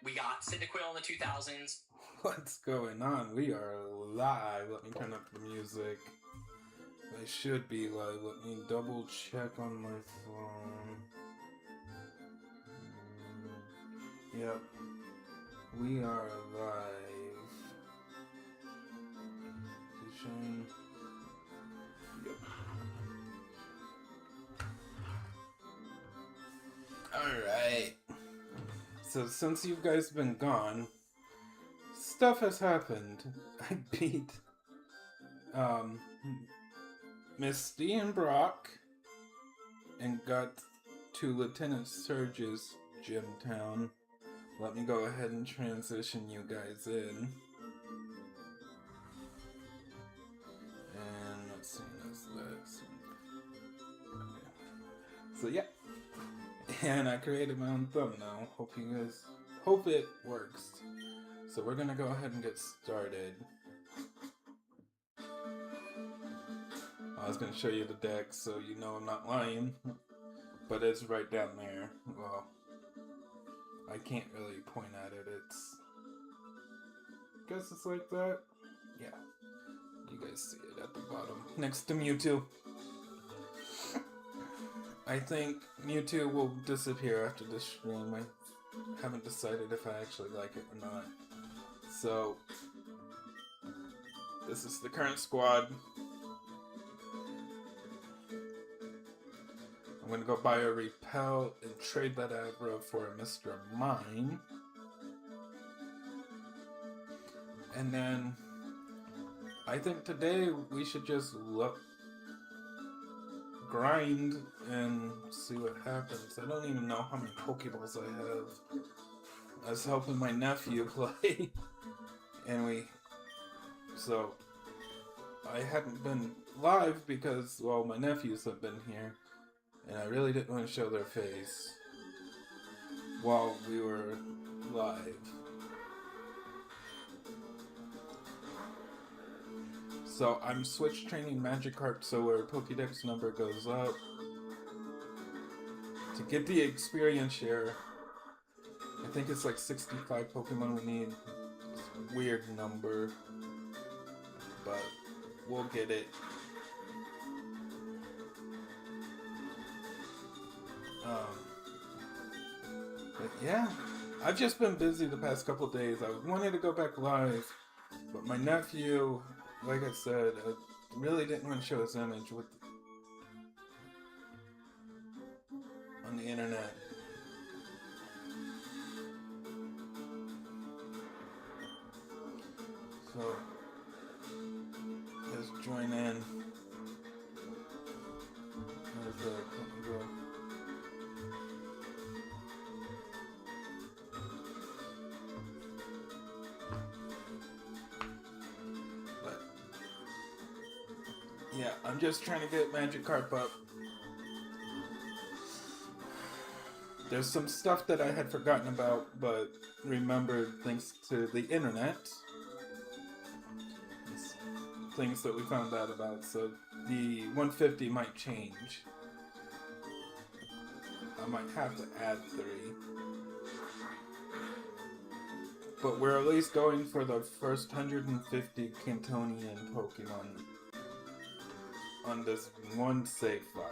We got Cyndaquil in the 2000s. What's going on? We are live. Let me turn up the music. I should be live. Let me double check on my phone. Yep. We are live. Position. Yep. Alright. So since you guys been gone, stuff has happened. I beat Misty and Brock and got to Lieutenant Surge's gym town. Let me go ahead and transition you guys in. And let's see, that's this. Okay. So yeah. And I created my own thumbnail. Hope it works. So we're gonna go ahead and get started. I was gonna show you the deck so you know I'm not lying. But it's right down there. Well, I can't really point at it. I guess it's like that. Yeah. You guys see it at the bottom. Next to Mewtwo. I think Mewtwo will disappear after this stream. I haven't decided if I actually like it or not. So, this is the current squad. I'm gonna go buy a Repel and trade that aggro for a Mr. Mime. And then, I think today we should just grind and see what happens. I don't even know how many Pokeballs I have. I was helping my nephew play. And so I hadn't been live because, well, my nephews have been here. And I really didn't want to show their face while we were live. So I'm switch training Magikarp so our Pokédex number goes up. To get the experience share, I think it's like 65 Pokemon we need. It's a weird number, but we'll get it. But yeah, I've just been busy the past couple days. I wanted to go back live, but my nephew, like I said, I really didn't want to show his image on the internet. So, let's join in. Where's the go? Yeah, I'm just trying to get Magikarp up. There's some stuff that I had forgotten about, but remembered thanks to the internet. It's things that we found out about, so the 150 might change. I might have to add 3. But we're at least going for the first 150 Cantonian Pokemon on this one save file.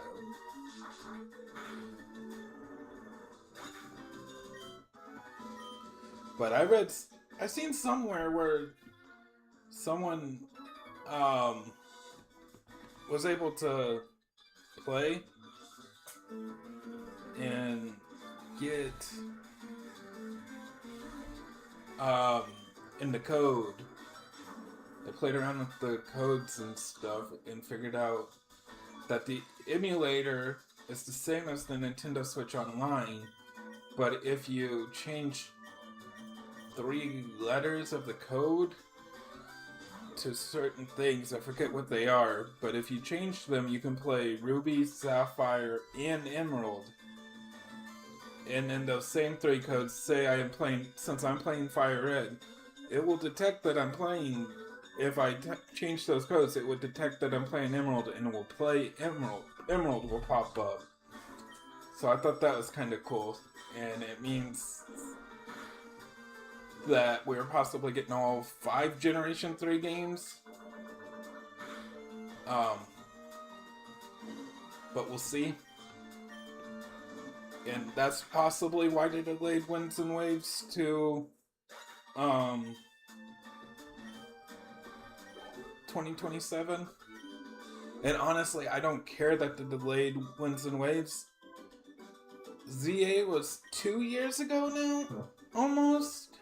But I seen somewhere where someone was able to play and get in the code. I played around with the codes and stuff and figured out that the emulator is the same as the Nintendo Switch Online, but if you change 3 letters of the code to certain things, I forget what they are, but if you change them, you can play Ruby, Sapphire, and Emerald. And in those same 3 codes, say since I'm playing Fire Red, it will detect that I'm playing. If I change those codes, it would detect that I'm playing Emerald, and it will play Emerald. Emerald will pop up. So I thought that was kind of cool, and it means that we're possibly getting all 5 Generation 3 games. But we'll see. And that's possibly why they delayed Winds and Waves to 2027. And honestly, I don't care that they delayed Winds and Waves. ZA was 2 years ago now? Almost?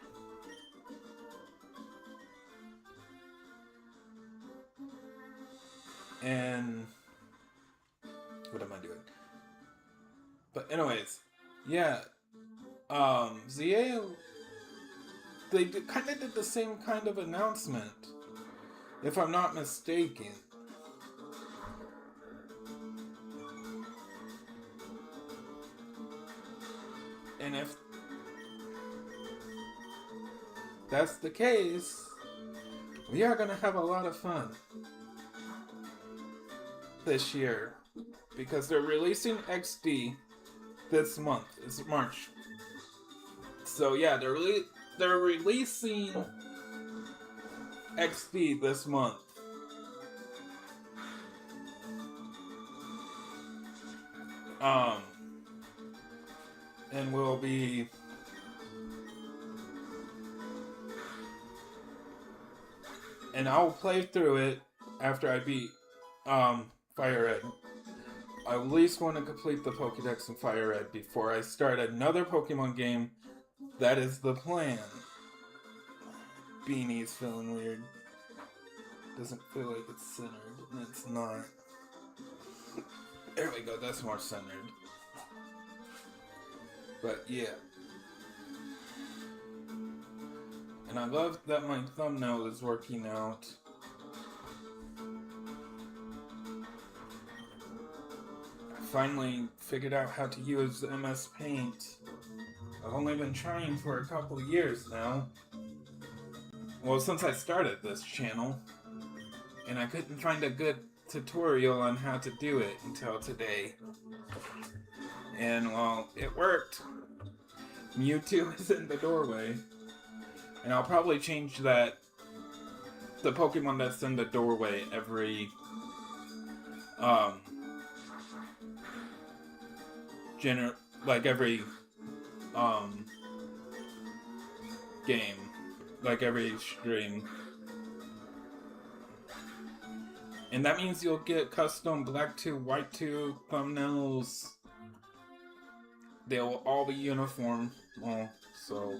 And what am I doing? But anyways, yeah. ZA, they kind of did the same kind of announcement, if I'm not mistaken. And if that's the case, we are going to have a lot of fun this year, because they're releasing XD this month. It's March. So yeah, they're releasing XD this month. And we'll be and I'll play through it after I beat Fire Red. I at least want to complete the Pokédex in Fire Red before I start another Pokemon game. That is the plan. Beanie's feeling weird. Doesn't feel like it's centered, and it's not. There we go, that's more centered. But yeah. And I love that my thumbnail is working out. I finally figured out how to use MS Paint. I've only been trying for a couple years now. Well, since I started this channel. And I couldn't find a good tutorial on how to do it until today. And, well, it worked. Mewtwo is in the doorway. And I'll probably change that. The Pokemon that's in the doorway every every game, like every stream. And that means you'll get custom Black 2, White 2 thumbnails. They'll all be uniform. Well, so.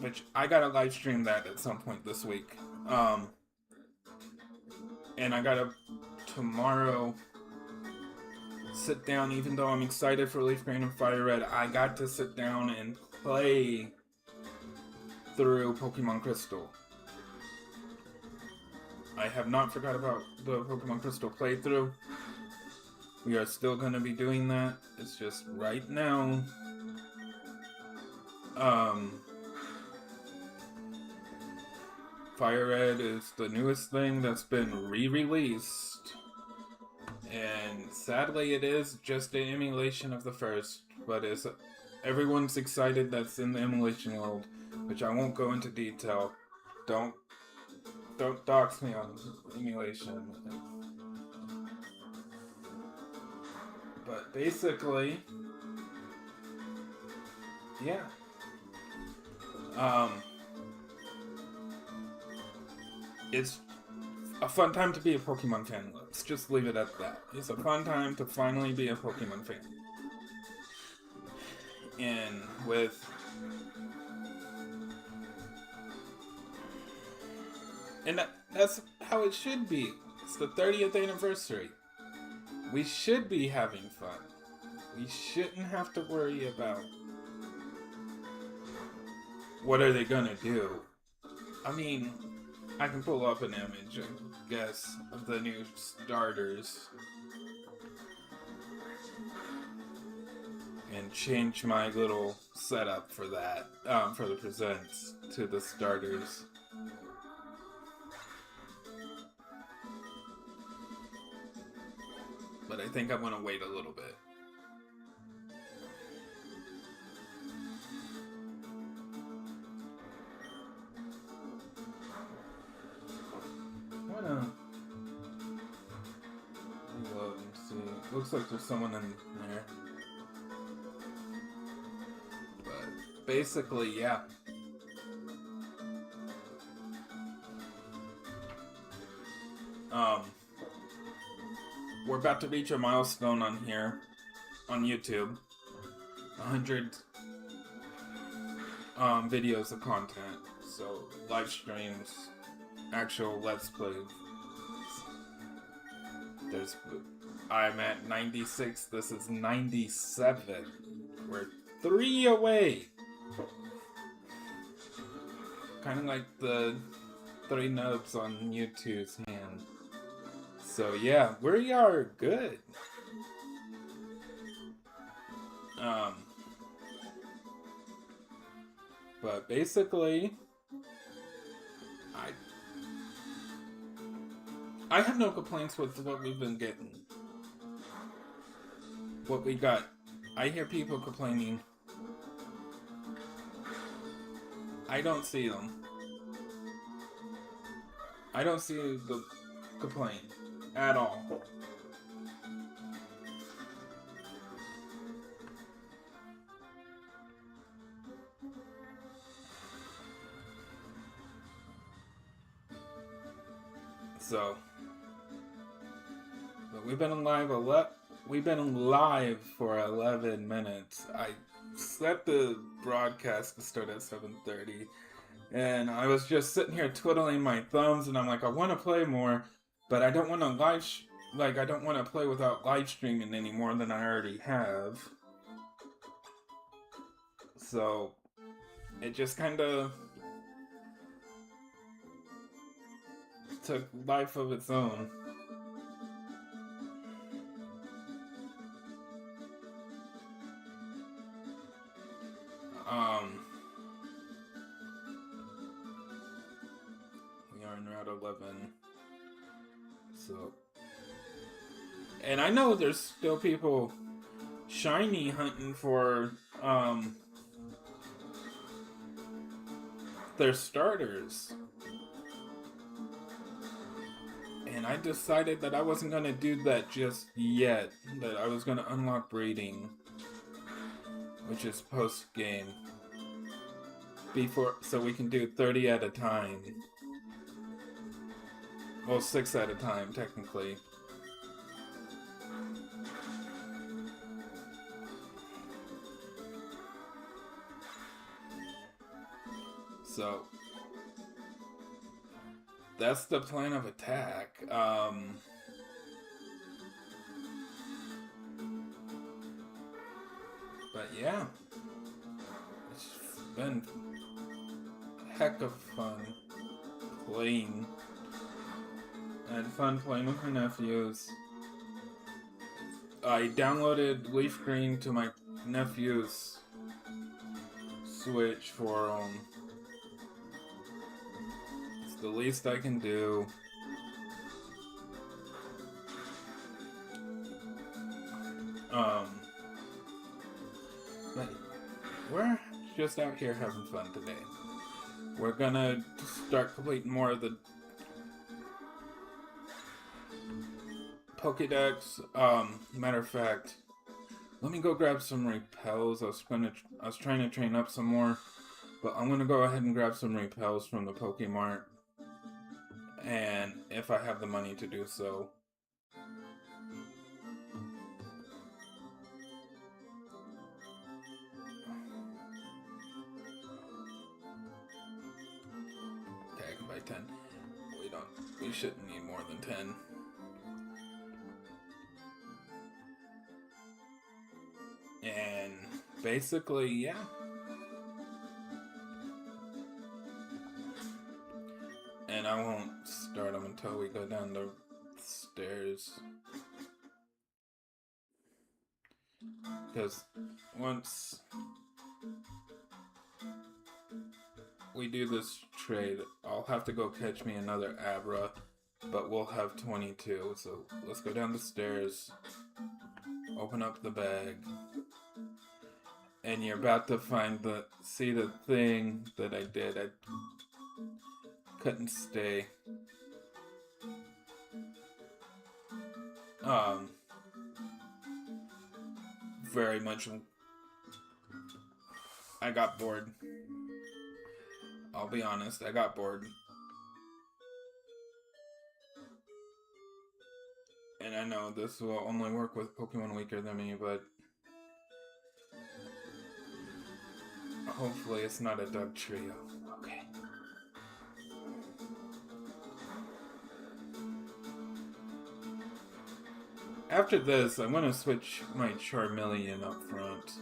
Which I gotta live stream that at some point this week. And I gotta tomorrow sit down, even though I'm excited for Leaf Green and Fire Red, I got to sit down and play through Pokemon Crystal. I have not forgot about the Pokemon Crystal playthrough. We are still going to be doing that. It's just right now. Fire Red is the newest thing that's been re-released. And sadly it is just an emulation of the first. But everyone's excited that's in the emulation world. Which I won't go into detail. Don't dox me on emulation. But basically, yeah. It's a fun time to be a Pokemon fan. Let's just leave it at that. It's a fun time to finally be a Pokemon fan. And that's how it should be. It's the 30th anniversary. We should be having fun. We shouldn't have to worry about what are they gonna do. I mean, I can pull up an image, I guess, of the new starters. And change my little setup for that, for the presents to the starters. But I think I'm gonna wait a little bit. Looks like there's someone in there. But basically, yeah. We're about to reach a milestone on here, on YouTube. 100 videos of content. So, live streams, actual Let's Plays. I'm at 96, this is 97. We're 3 away. Kind of like the 3 nubs on YouTube's hand. So yeah, we are good. But basically, I have no complaints with what we've been getting. What we got. I hear people complaining. I don't see them. I don't see the complaint at all. So, but we've been live for 11 minutes. I set the broadcast to start at 7:30, and I was just sitting here twiddling my thumbs, and I'm like, I want to play more, but I don't want to I don't want to play without live streaming any more than I already have. So, it just kind of took life of its own. We are in Route 11. So, and I know there's still people shiny hunting for their starters. And I decided that I wasn't going to do that just yet. That I was going to unlock breeding, which is post-game. So we can do 30 at a time. Well, 6 at a time, technically. So, that's the plan of attack. But yeah, it's been a heck of fun playing. I had fun playing with my nephews. I downloaded Leaf Green to my nephew's Switch for it's the least I can do. But we're just out here having fun today. We're gonna start completing more of the Pokédex. Matter of fact, let me go grab some repels. I was trying to train up some more, but I'm gonna go ahead and grab some repels from the Pokemart, and if I have the money to do so. Okay, I can buy 10. We shouldn't need more than 10. And basically, yeah. And I won't start them until we go down the stairs. Because once we do this trade, I'll have to go catch me another Abra, but we'll have 22. So let's go down the stairs, open up the bag, and you're about to see the thing that I did. I couldn't stay. very much. I got bored. I'll be honest, I got bored. And I know this will only work with Pokemon weaker than me, but hopefully it's not a dog trio. Okay. After this, I'm gonna switch my Charmeleon up front.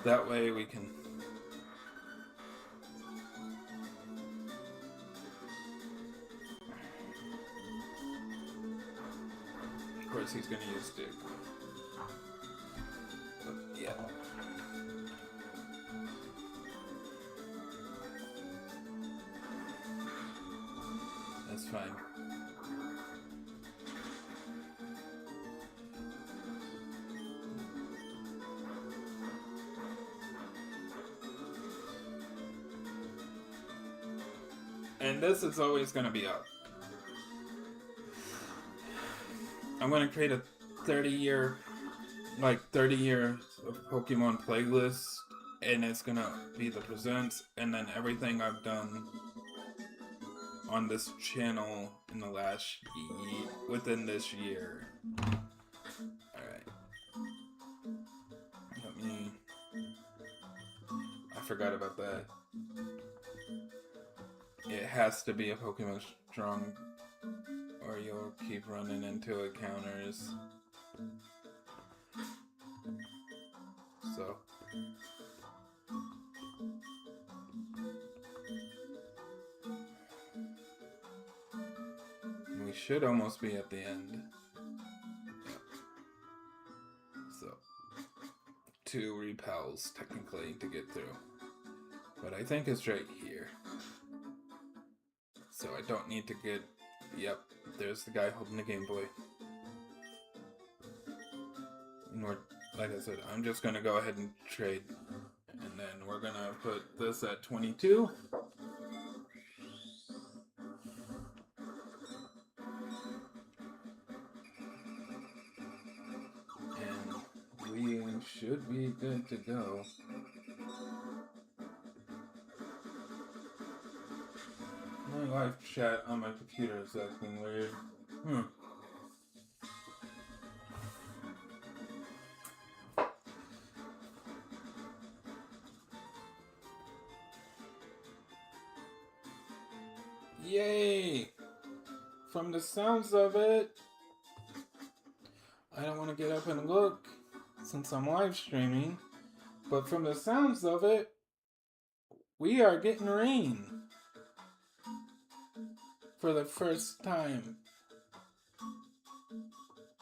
That way we can... Of course he's gonna use Dig. But yeah. That's fine. And this is always going to be up. I'm going to create a 30 years of Pokemon playlist, and it's going to be the presents, and then everything I've done on this channel in the last year, within this year. Alright. I forgot about that. It has to be a Pokemon strong, or you'll keep running into encounters. So. We should almost be at the end. So. 2 repels, technically, to get through. But I think it's right here. So I don't need to get... Yep, there's the guy holding the Game Boy. And we're, like I said, I'm just gonna go ahead and trade. And then we're gonna put this at 22. And we should be good to go. My live chat on my computer is acting weird. Yay! From the sounds of it, I don't want to get up and look since I'm live streaming, but from the sounds of it, we are getting rain. For the first time.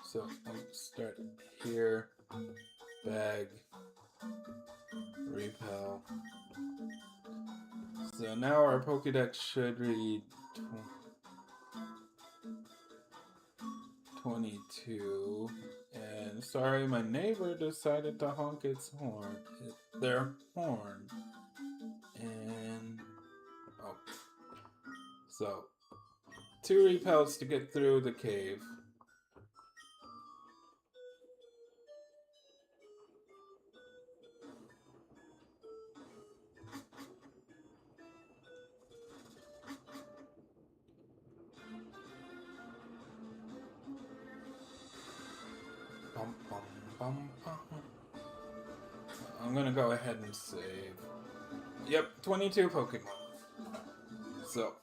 So I'll start here. Bag. Repel. So now our Pokédex should read 22. And sorry, my neighbor decided to honk their horn. And oh. So 2 repels to get through the cave. Bum, bum, bum, bum. I'm gonna go ahead and save. Yep, 22 Pokemon. So.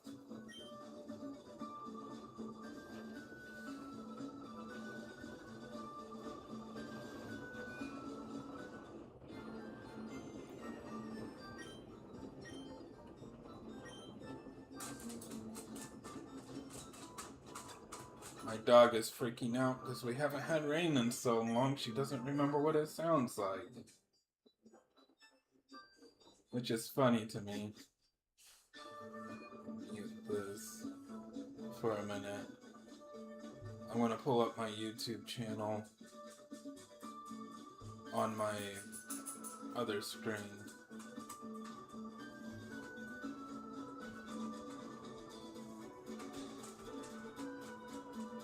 My dog is freaking out because we haven't had rain in so long she doesn't remember what it sounds like. Which is funny to me. Mute this for a minute. I want to pull up my YouTube channel on my other screen.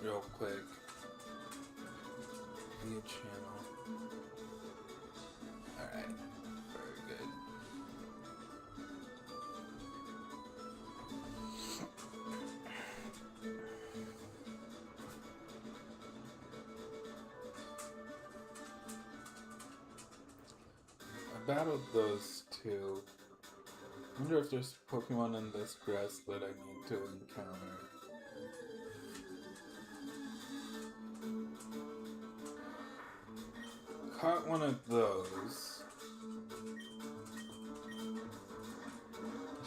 Real quick. media channel. Alright, very good. I battled those two. I wonder if there's Pokemon in this grass that I need to encounter. Caught one of those.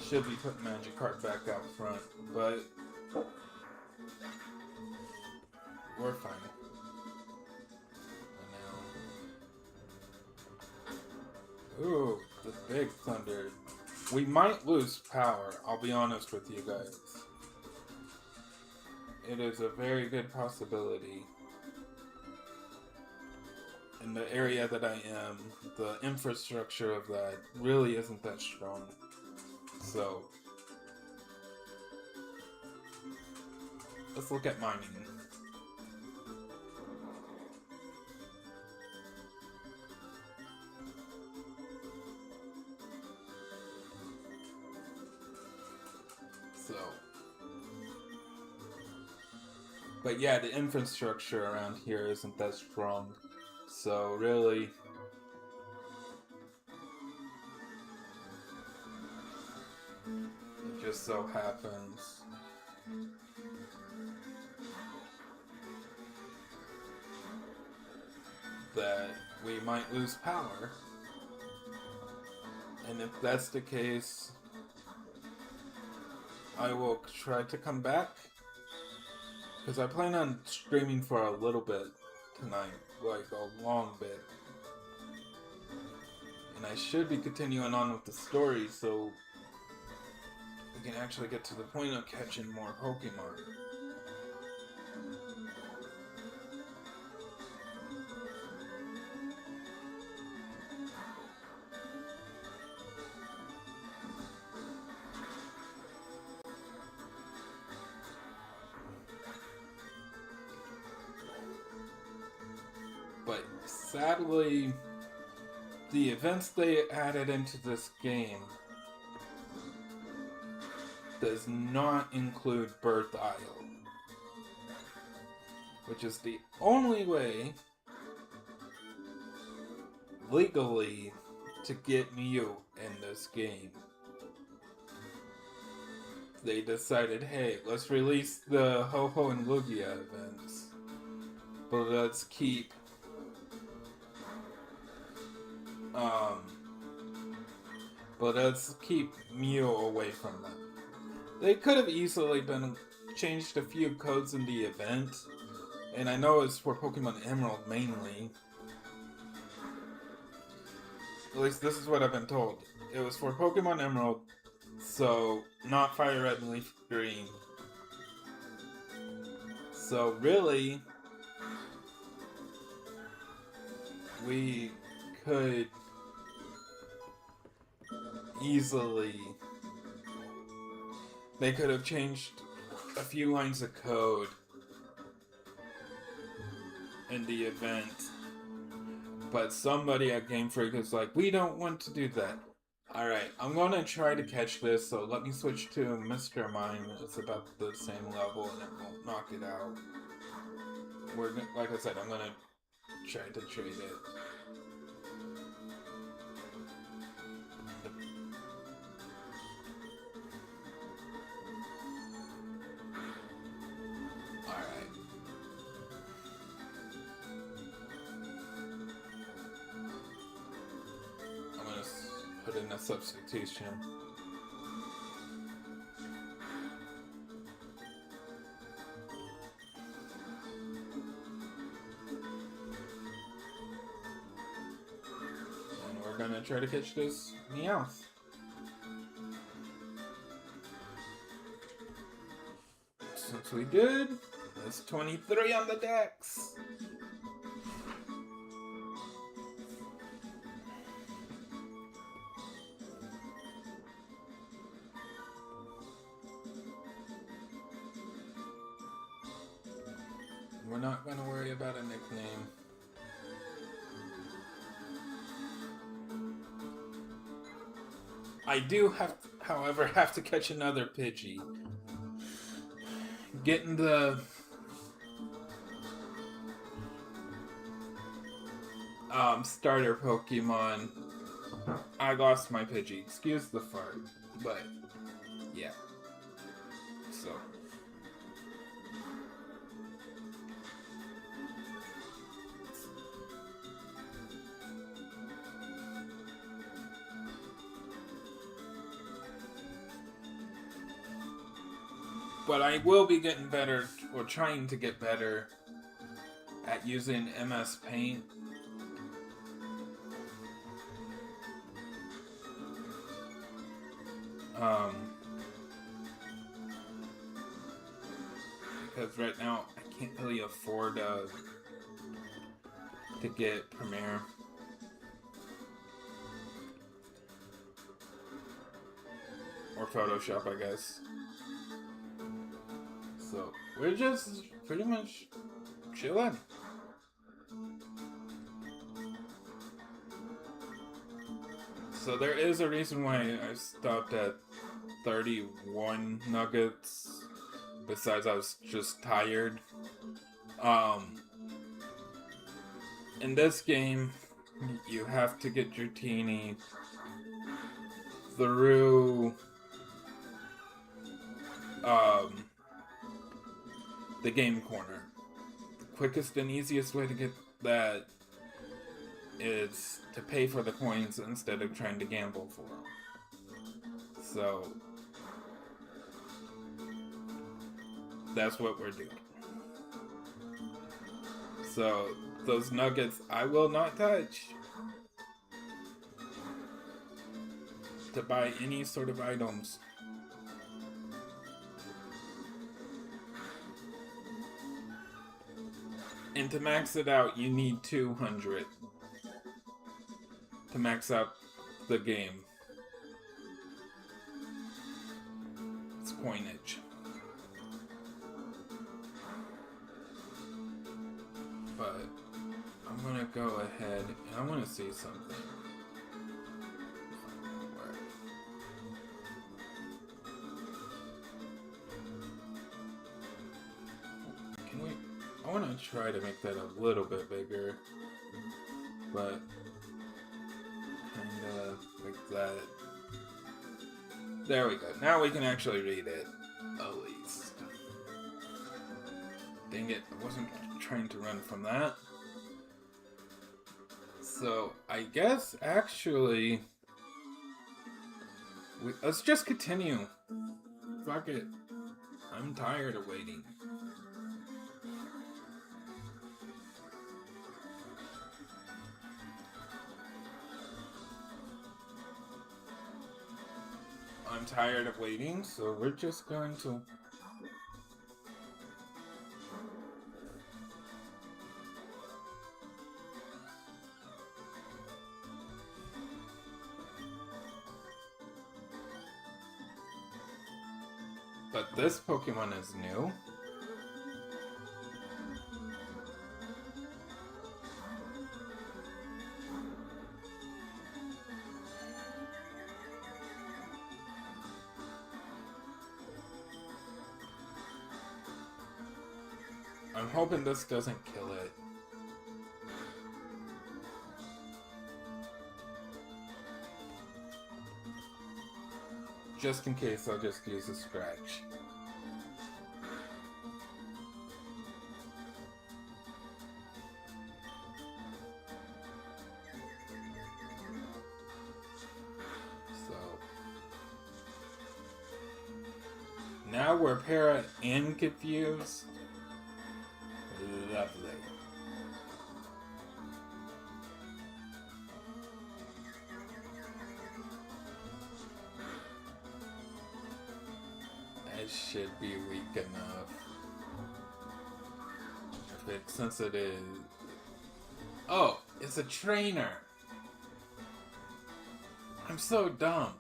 Should be putting Magikarp back out front, but we're fine. And now, ooh, the big thunder. We might lose power, I'll be honest with you guys. It is a very good possibility. In the area that I am, the infrastructure of that really isn't that strong. So, let's look at mining. So, but yeah, the infrastructure around here isn't that strong. So really, it just so happens that we might lose power. And if that's the case, I will try to come back. Because I plan on streaming for a little bit tonight. Like a long bit. And I should be continuing on with the story so we can actually get to the point of catching more Pokemon. But sadly, the events they added into this game does not include Birth Isle, which is the only way legally to get Mew in this game. They decided, hey, let's release the Ho-Ho and Lugia events, but let's keep Mew away from them. They could have easily changed a few codes in the event, and I know it's for Pokemon Emerald mainly. At least this is what I've been told. It was for Pokemon Emerald, so not Fire Red and Leaf Green. So really, we could easily, they could have changed a few lines of code in the event, but somebody at Game Freak is like, we don't want to do that. Alright, I'm gonna try to catch this, so let me switch to Mr. Mime. It's about the same level and it won't knock it out. Like I said, I'm gonna try to trade it. Put in a substitution. And we're gonna try to catch this Meowth. Since we did, that's 23 on the decks. We're not going to worry about a nickname. I do however, have to catch another Pidgey. Getting the starter Pokemon. I lost my Pidgey. Excuse the fart, but yeah. So. But I will be getting better, or trying to get better, at using MS Paint. Because right now I can't really afford to get Premiere. Or Photoshop, I guess. So, we're just pretty much chilling. So there is a reason why I stopped at 31 nuggets. Besides, I was just tired. In this game, you have to get your teenie through the game corner. The quickest and easiest way to get that is to pay for the coins instead of trying to gamble for them. So that's what we're doing. So those nuggets I will not touch to buy any sort of items. And to max it out, you need 200 to max out the game. It's coinage. But I'm gonna go ahead and I want to see something. Can we? I want to try to make that a little bit bigger, but kinda like that. There we go. Now we can actually read it, at least. Dang it, I wasn't trying to run from that. So, I guess, actually, let's just continue. Fuck it. I'm tired of waiting. I'm tired of waiting, so we're just going to... But this Pokemon is new. I'm hoping this doesn't kill it. Just in case, I'll just use a scratch. So now we're para and confused. Lovely. It should be weak enough. Since it is... Oh, it's a trainer! I'm so dumb.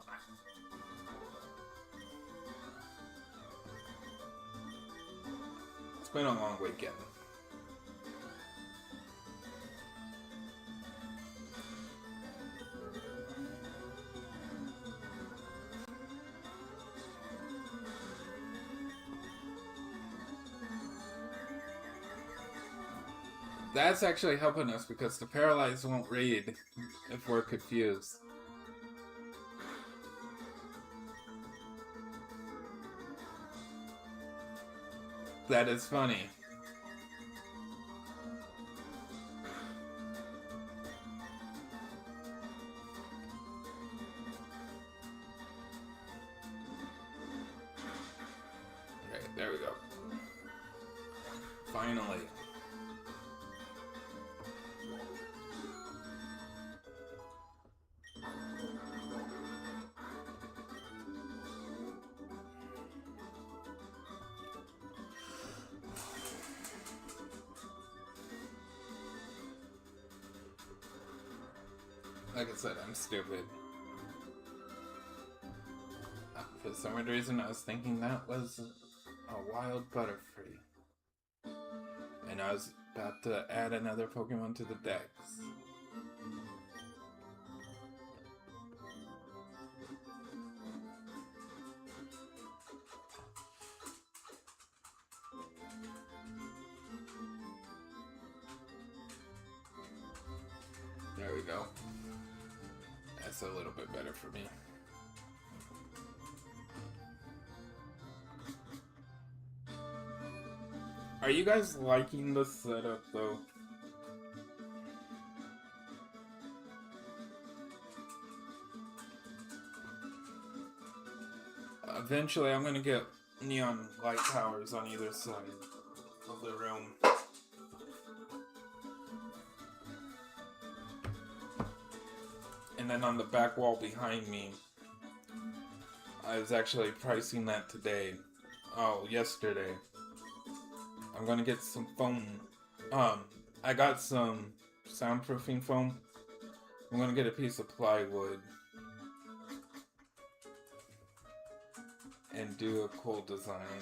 It's been a long weekend. That's actually helping us because the paralyzed won't read if we're confused. That is funny. Okay, there we go. Finally. Like I said, I'm stupid. For some weird reason, I was thinking that was a wild butterfree. And I was about to add another Pokemon to the dex. There we go. That's a little bit better for me. Are you guys liking the setup though? Eventually I'm gonna get neon light towers on either side of the room. And then on the back wall behind me, I was actually pricing that today. Oh, yesterday. I'm gonna get some foam. I got some soundproofing foam. I'm gonna get a piece of plywood and do a cool design.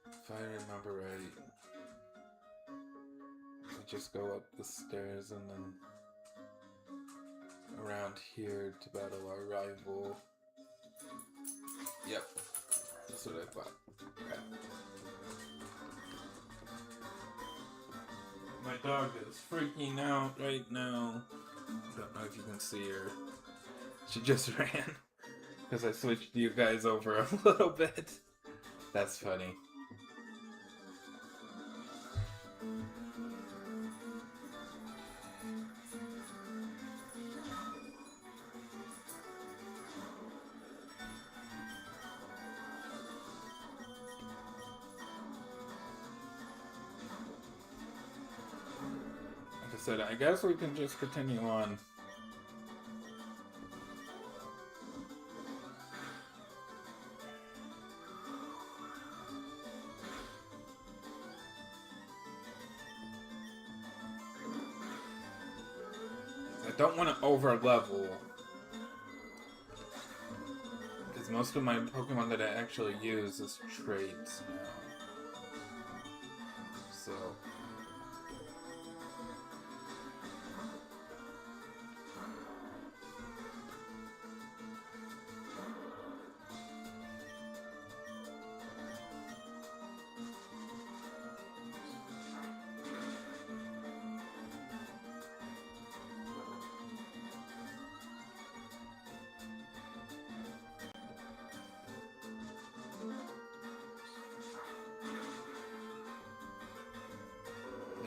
If I remember right, we just go up the stairs and then around here to battle our rival. Yep, that's what I thought. Okay. My dog is freaking out right now. Don't know if you can see her. She just ran because I switched you guys over a little bit. That's funny. Said, I guess we can just continue on. I don't want to over level because most of my Pokemon that I actually use is traits now. So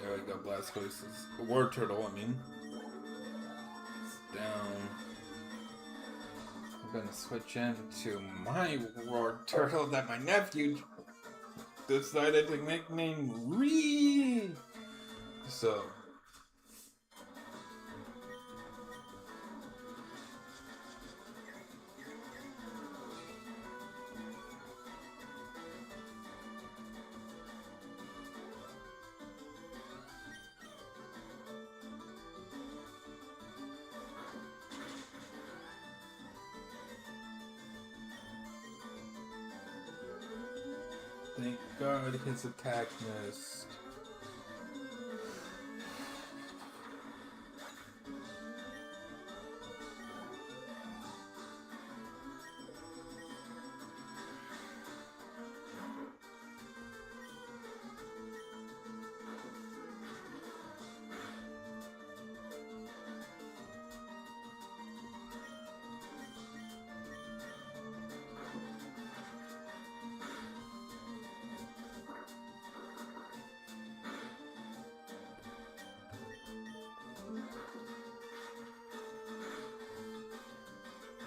there we go, Blastoise. War Turtle, I mean. It's down. I'm gonna switch into my War Turtle that my nephew decided to nickname Ree. So thank God his attack missed.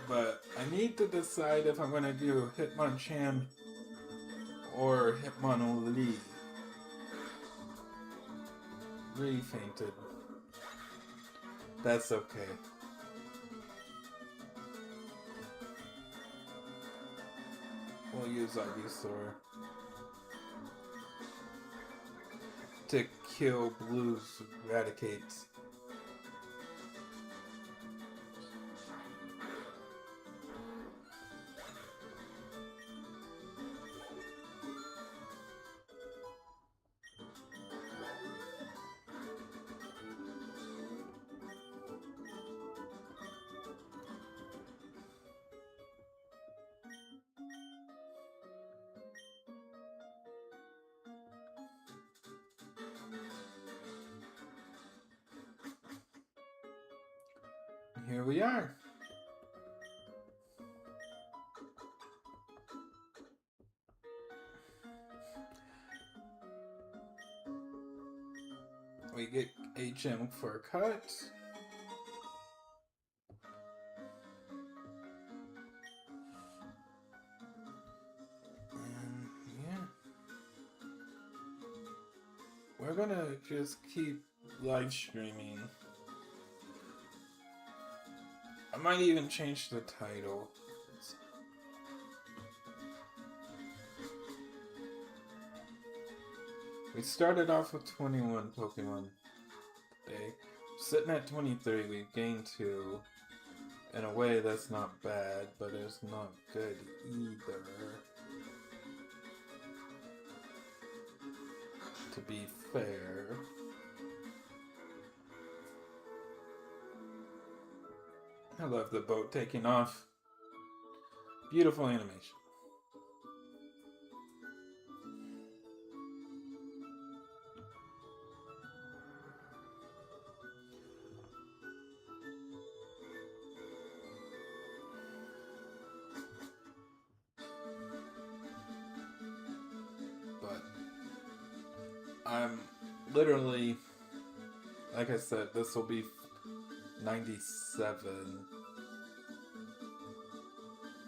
But I need to decide if I'm gonna do Hitmonchan or Hitmonlee. Really fainted. That's okay. We'll use Ivysaur to kill Blue's Raticates. Here we are. We get HM for a cut. And yeah. We're gonna just keep live streaming. I might even change the title. We started off with 21 Pokemon today. Sitting at 23, we've gained 2. In a way, that's not bad, but it's not good either. To be fair. I love the boat taking off. Beautiful animation. But I'm literally, like I said, this will be 97,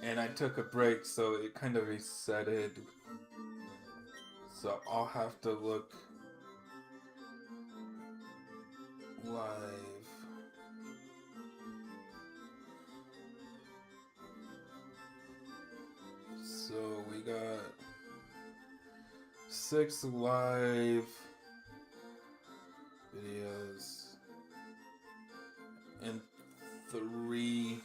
and I took a break, so it kind of resetted, so I'll have to look live. So we got 6 live videos and 3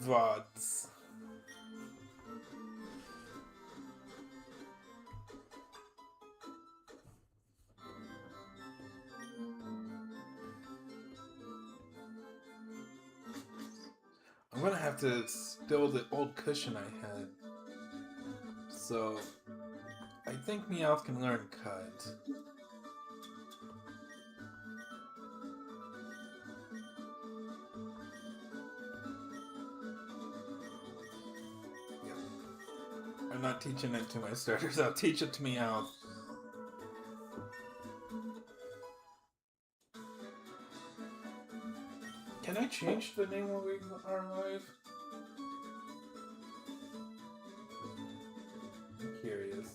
VODs. I'm gonna have to steal the old cushion I had. So I think Meowth can learn Cut. Yeah. I'm not teaching it to my starters, I'll teach it to Meowth. Can I change the name while we are live? I'm curious.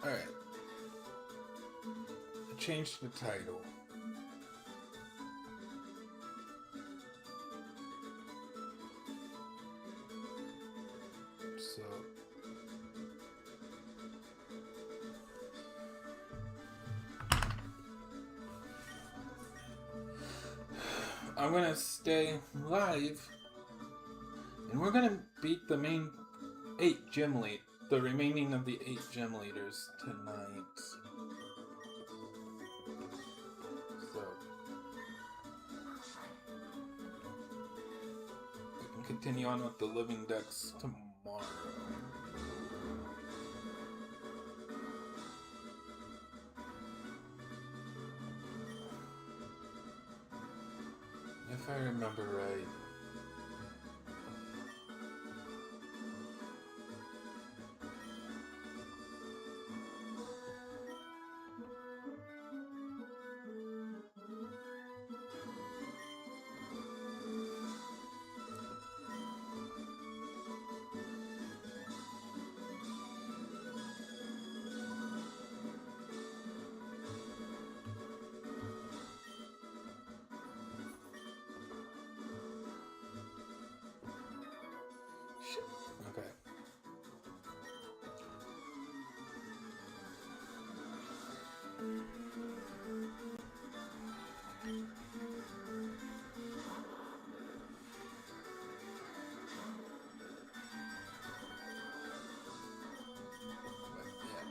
Alright. change the title. So I'm gonna stay live, and we're gonna beat the main 8 gym lead, the remaining of the 8 gym leaders tonight. So we can continue on with the living decks tomorrow. If I remember right. Okay.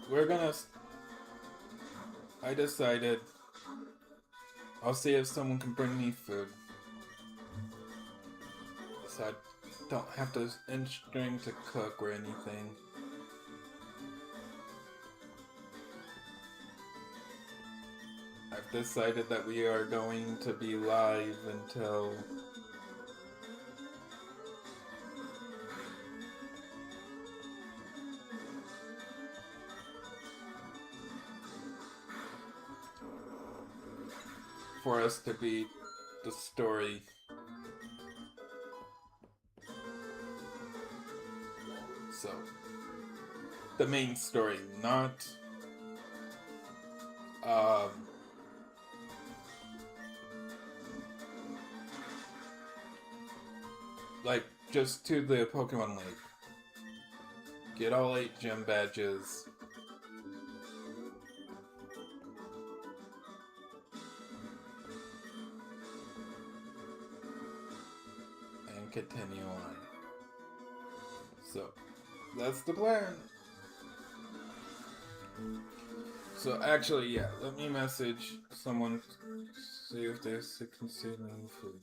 We're gonna. I decided. I'll see if someone can bring me food. So I don't have to string to cook or anything. I've decided that we are going to be live until for us to beat the story. So, the main story, not like just to the Pokemon League. Get all 8 gym badges. And continue on. So, that's the plan. So actually, yeah, let me message someone, see if they're consuming food.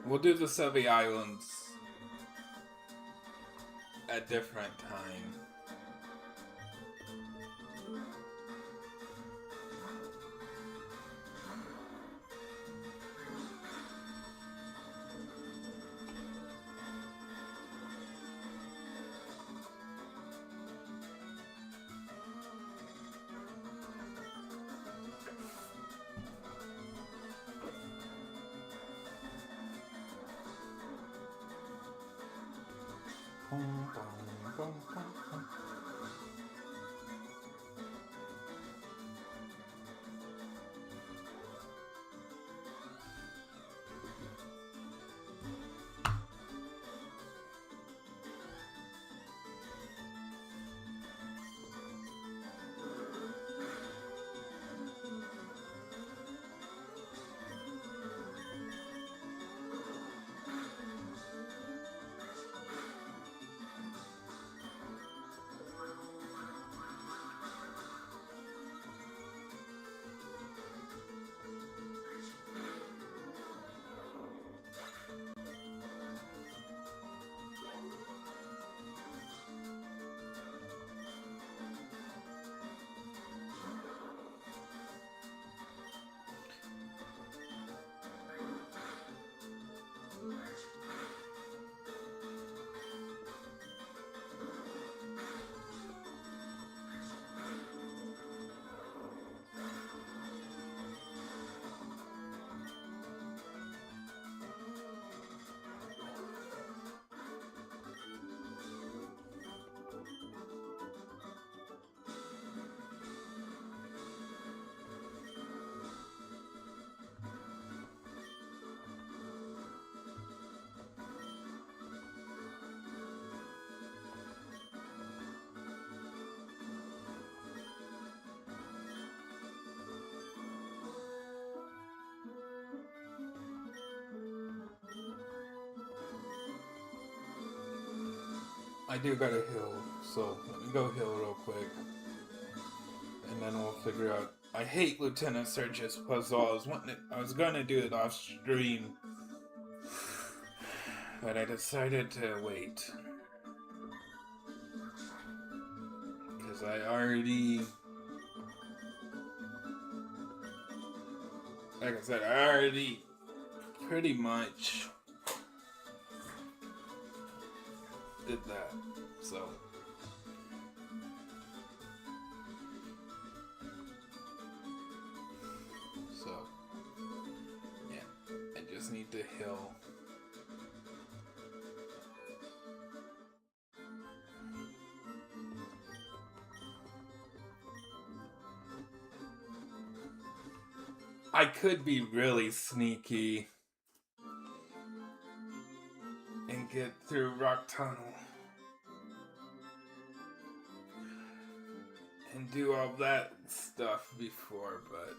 We'll do the Sevi Islands at different time. I do gotta heal, so let me go heal real quick. And then we'll figure out. I hate Lieutenant Surge's puzzle. I was gonna do it off stream, but I decided to wait. Because I already. Like I said, I already pretty much did that. So. Yeah, I just need to heal. I could be really sneaky and get through Rock Tunnel and do all that stuff before, but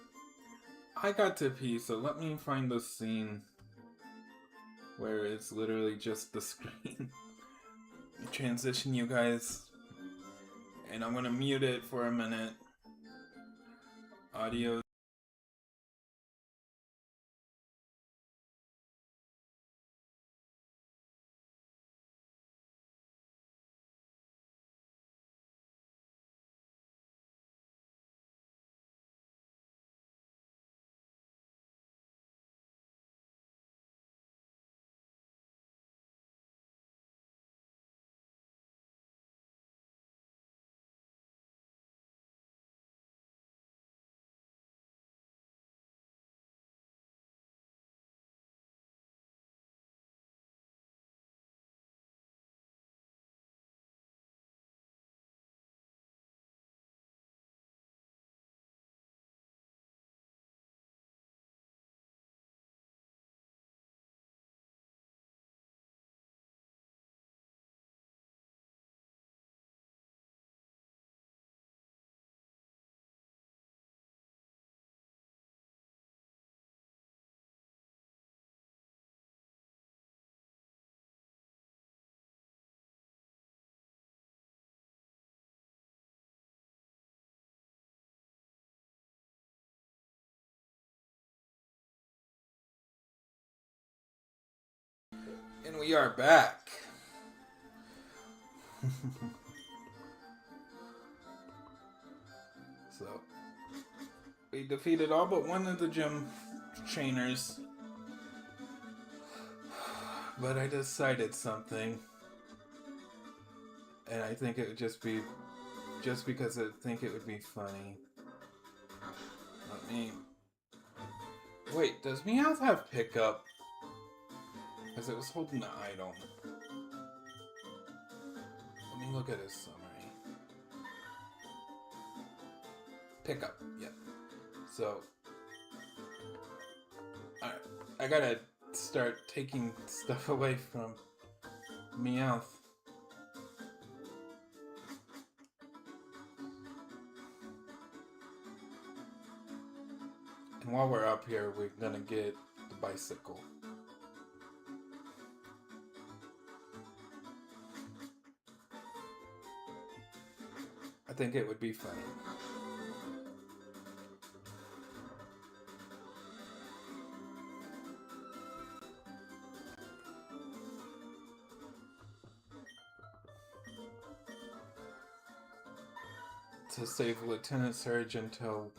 I got to pee, so let me find the scene where it's literally just the screen. Transition, you guys, and I'm gonna mute it for a minute. Audio. And we are back. So, we defeated all but one of the gym trainers. But I decided something. And I think it would just because I think it would be funny. Let me... Wait, does Meowth have pickup? Because it was holding the item. Let me look at his summary. Pickup, yep. So, alright, I gotta start taking stuff away from Meowth. And while we're up here, we're gonna get the bicycle. I think it would be funny. To save Lieutenant Surge until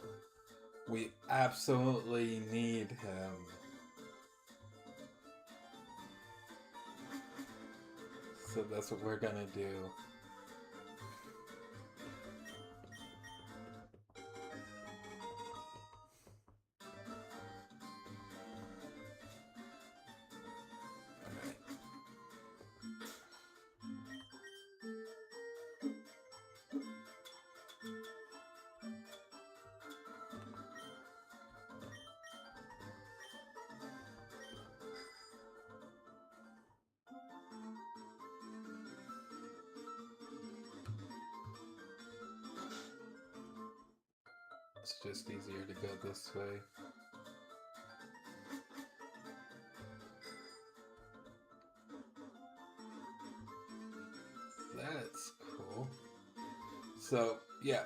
we absolutely need him. So that's what we're gonna do. It's just easier to go this way. So, yeah.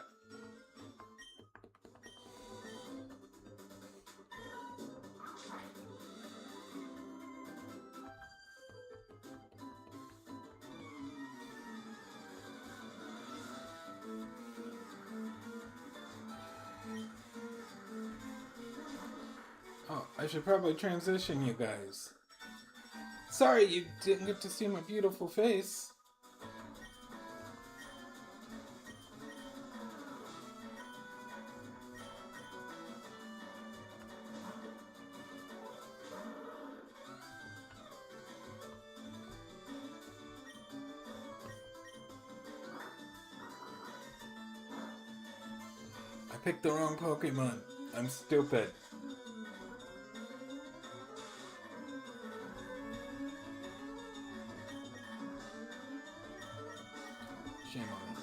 Oh, I should probably transition you guys. Sorry you didn't get to see my beautiful face. I picked the wrong Pokemon. I'm stupid. Shame on me.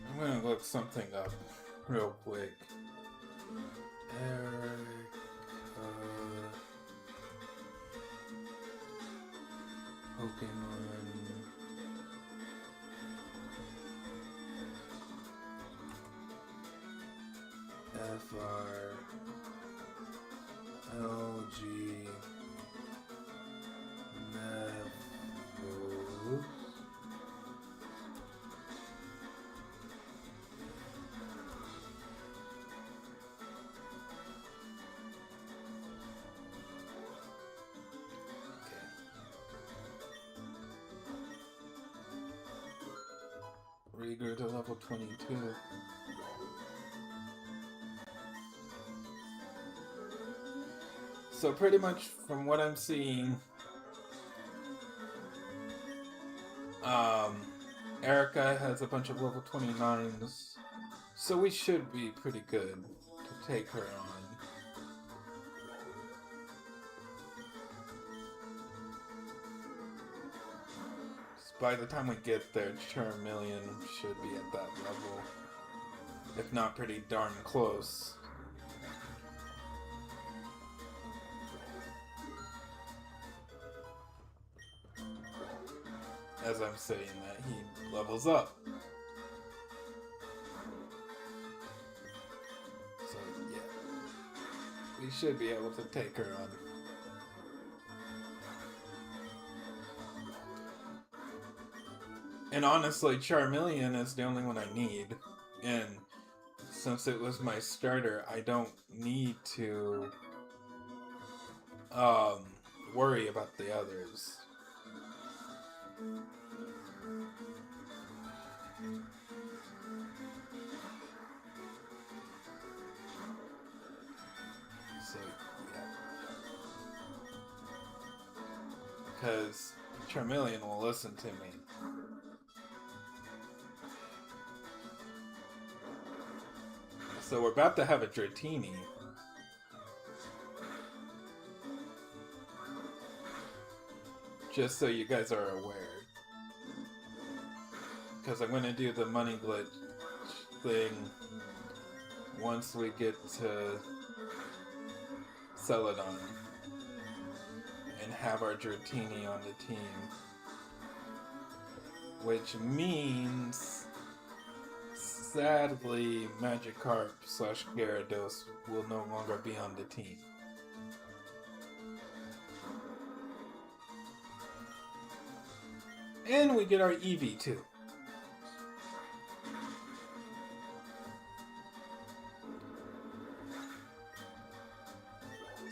I'm gonna look something up real quick. Eric, Pokemon. FRLG Neville. Grew to level 22. So pretty much from what I'm seeing, Erica has a bunch of level 29s, so we should be pretty good to take her on. By the time we get there, Charmeleon should be at that level. If not pretty darn close. As I'm saying that, he levels up. So, yeah. We should be able to take her on. And honestly, Charmeleon is the only one I need. And since it was my starter, I don't need to worry about the others. So, yeah. Because Charmeleon will listen to me. So we're about to have a Dratini. Just so you guys are aware. Because I'm going to do the money glitch thing once we get to Celadon. And have our Dratini on the team. Which means... sadly, Magikarp / Gyarados will no longer be on the team. And we get our Eevee too.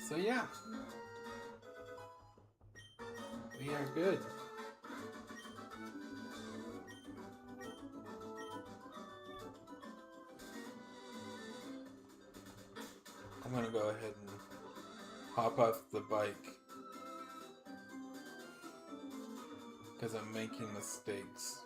So yeah. We are good. I'm gonna go ahead and hop off the bike because I'm making mistakes.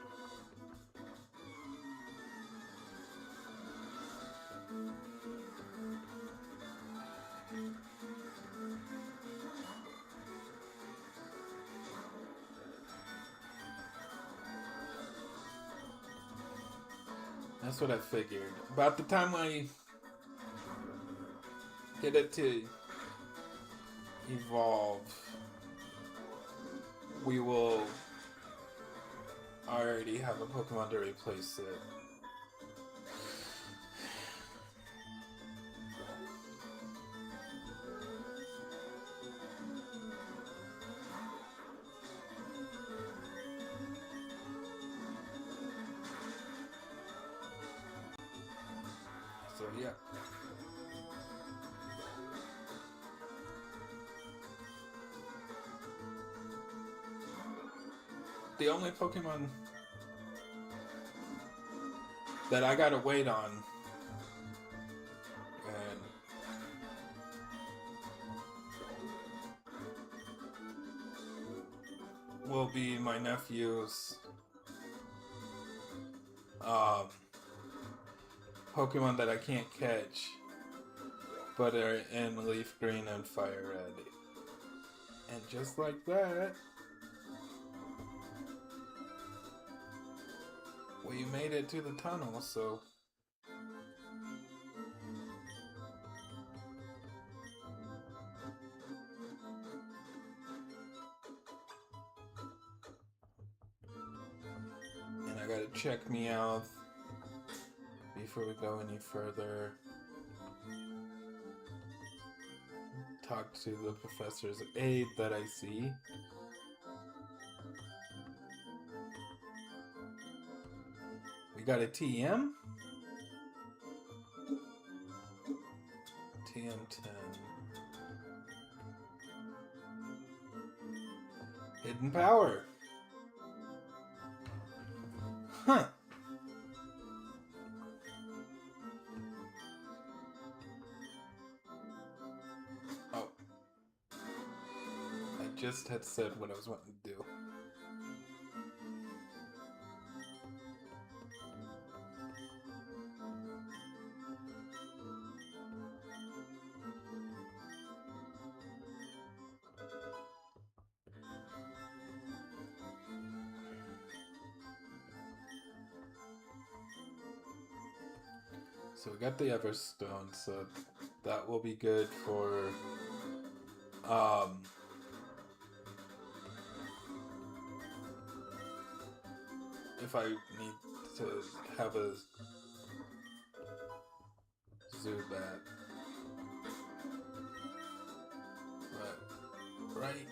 That's what I figured. About the time I get it to evolve, we will already have a Pokemon to replace it. So yeah. The only Pokemon that I gotta wait on, and will be my nephew's Pokemon that I can't catch, but are in Leaf Green and Fire Red. And just like that, we made it to the tunnel, so... And I gotta check Meowth before we go any further. Talk to the professor's aide that I see. We got a TM? TM10. Hidden power. Huh. Oh. I just had said what I was wanting to do. So we got the Everstone, so that will be good for if I need to have a Zubat. But right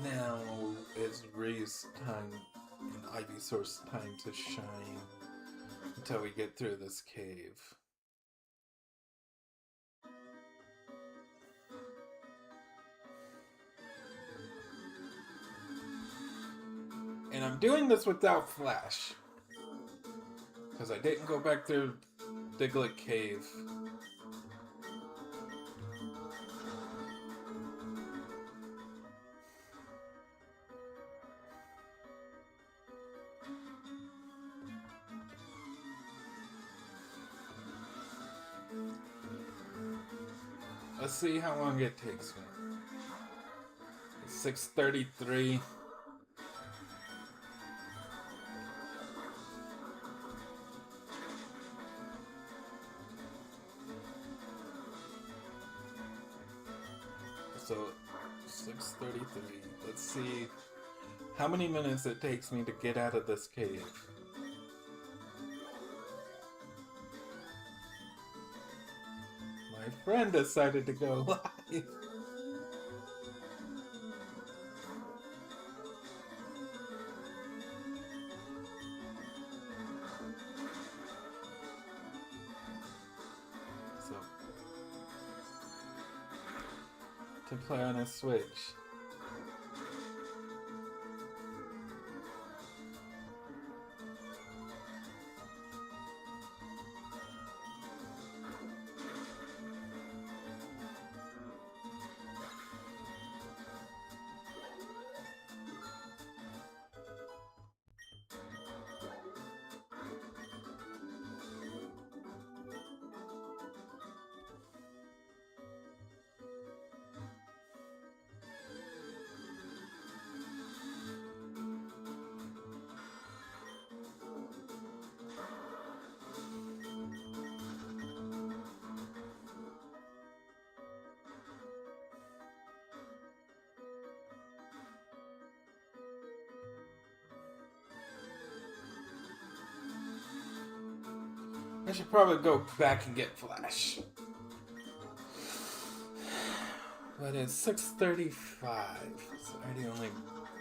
now is Ray's time and Ivysaur's time to shine until we get through this cave. And I'm doing this without Flash, because I didn't go back through Diglett Cave. Let's see how long it takes me. It's 6:33. So 6:33. Let's see how many minutes it takes me to get out of this cave. My friend decided to go live. So, to play on a Switch. I should probably go back and get Flash. But it's 6:35.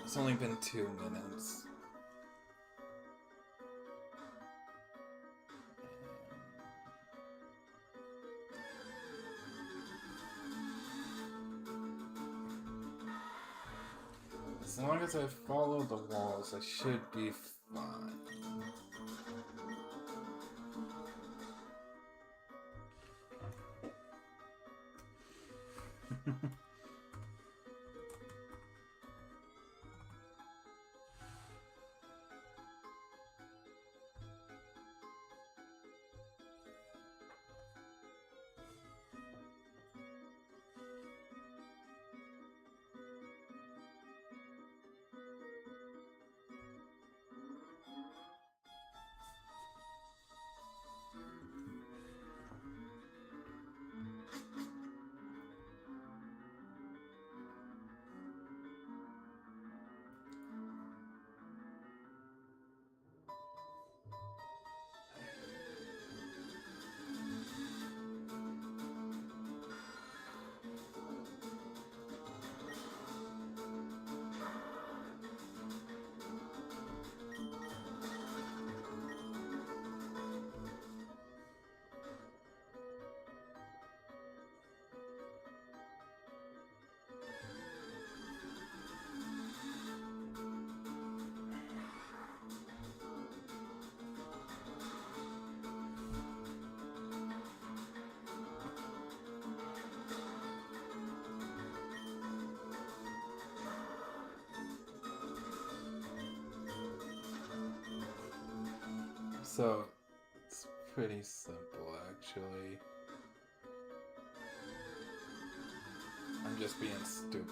It's only been 2 minutes. As long as I follow the walls, I should be fine. So, it's pretty simple, actually. I'm just being stupid.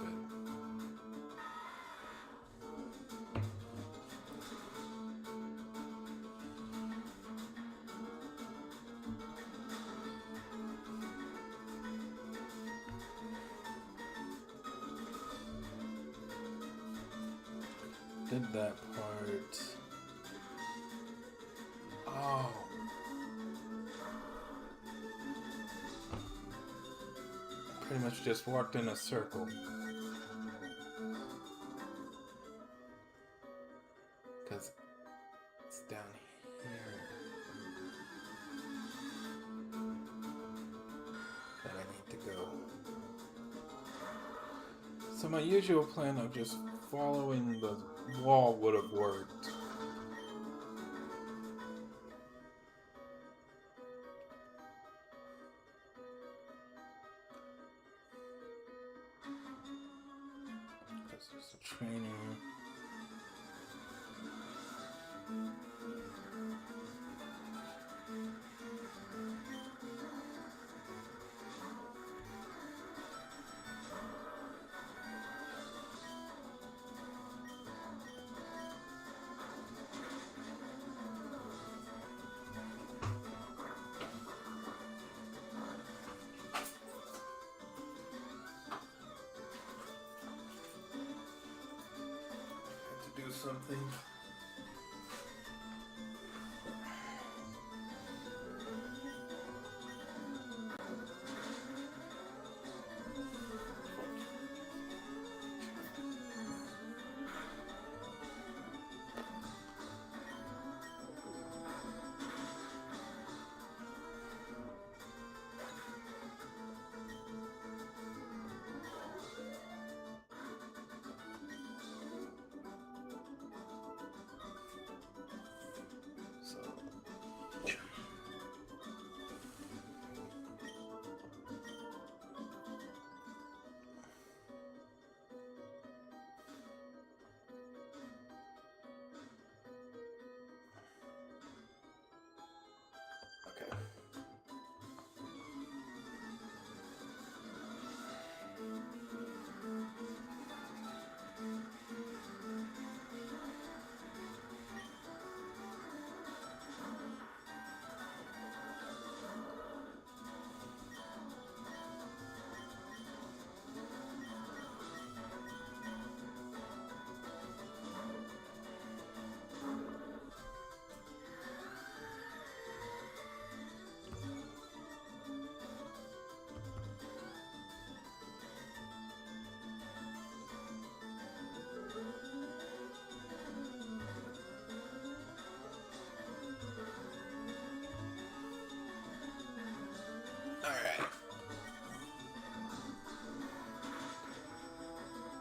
Did that part. Oh. Pretty much just walked in a circle. Because it's down here that I need to go. So my usual plan of just following the wall would have worked. There's a trainer. Do something.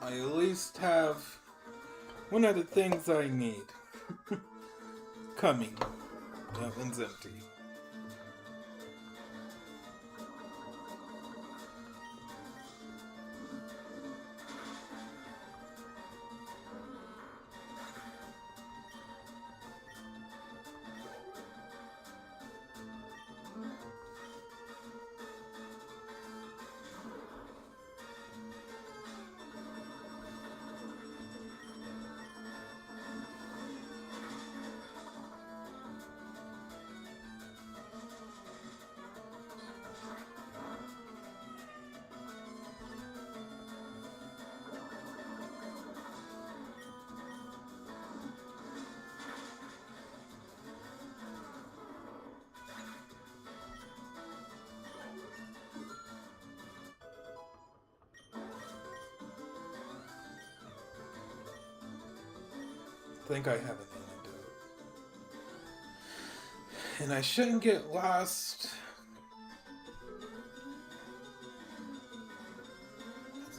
I at least have one of the things I need. Coming. That one's empty. I think I have an antidote. And I shouldn't get lost.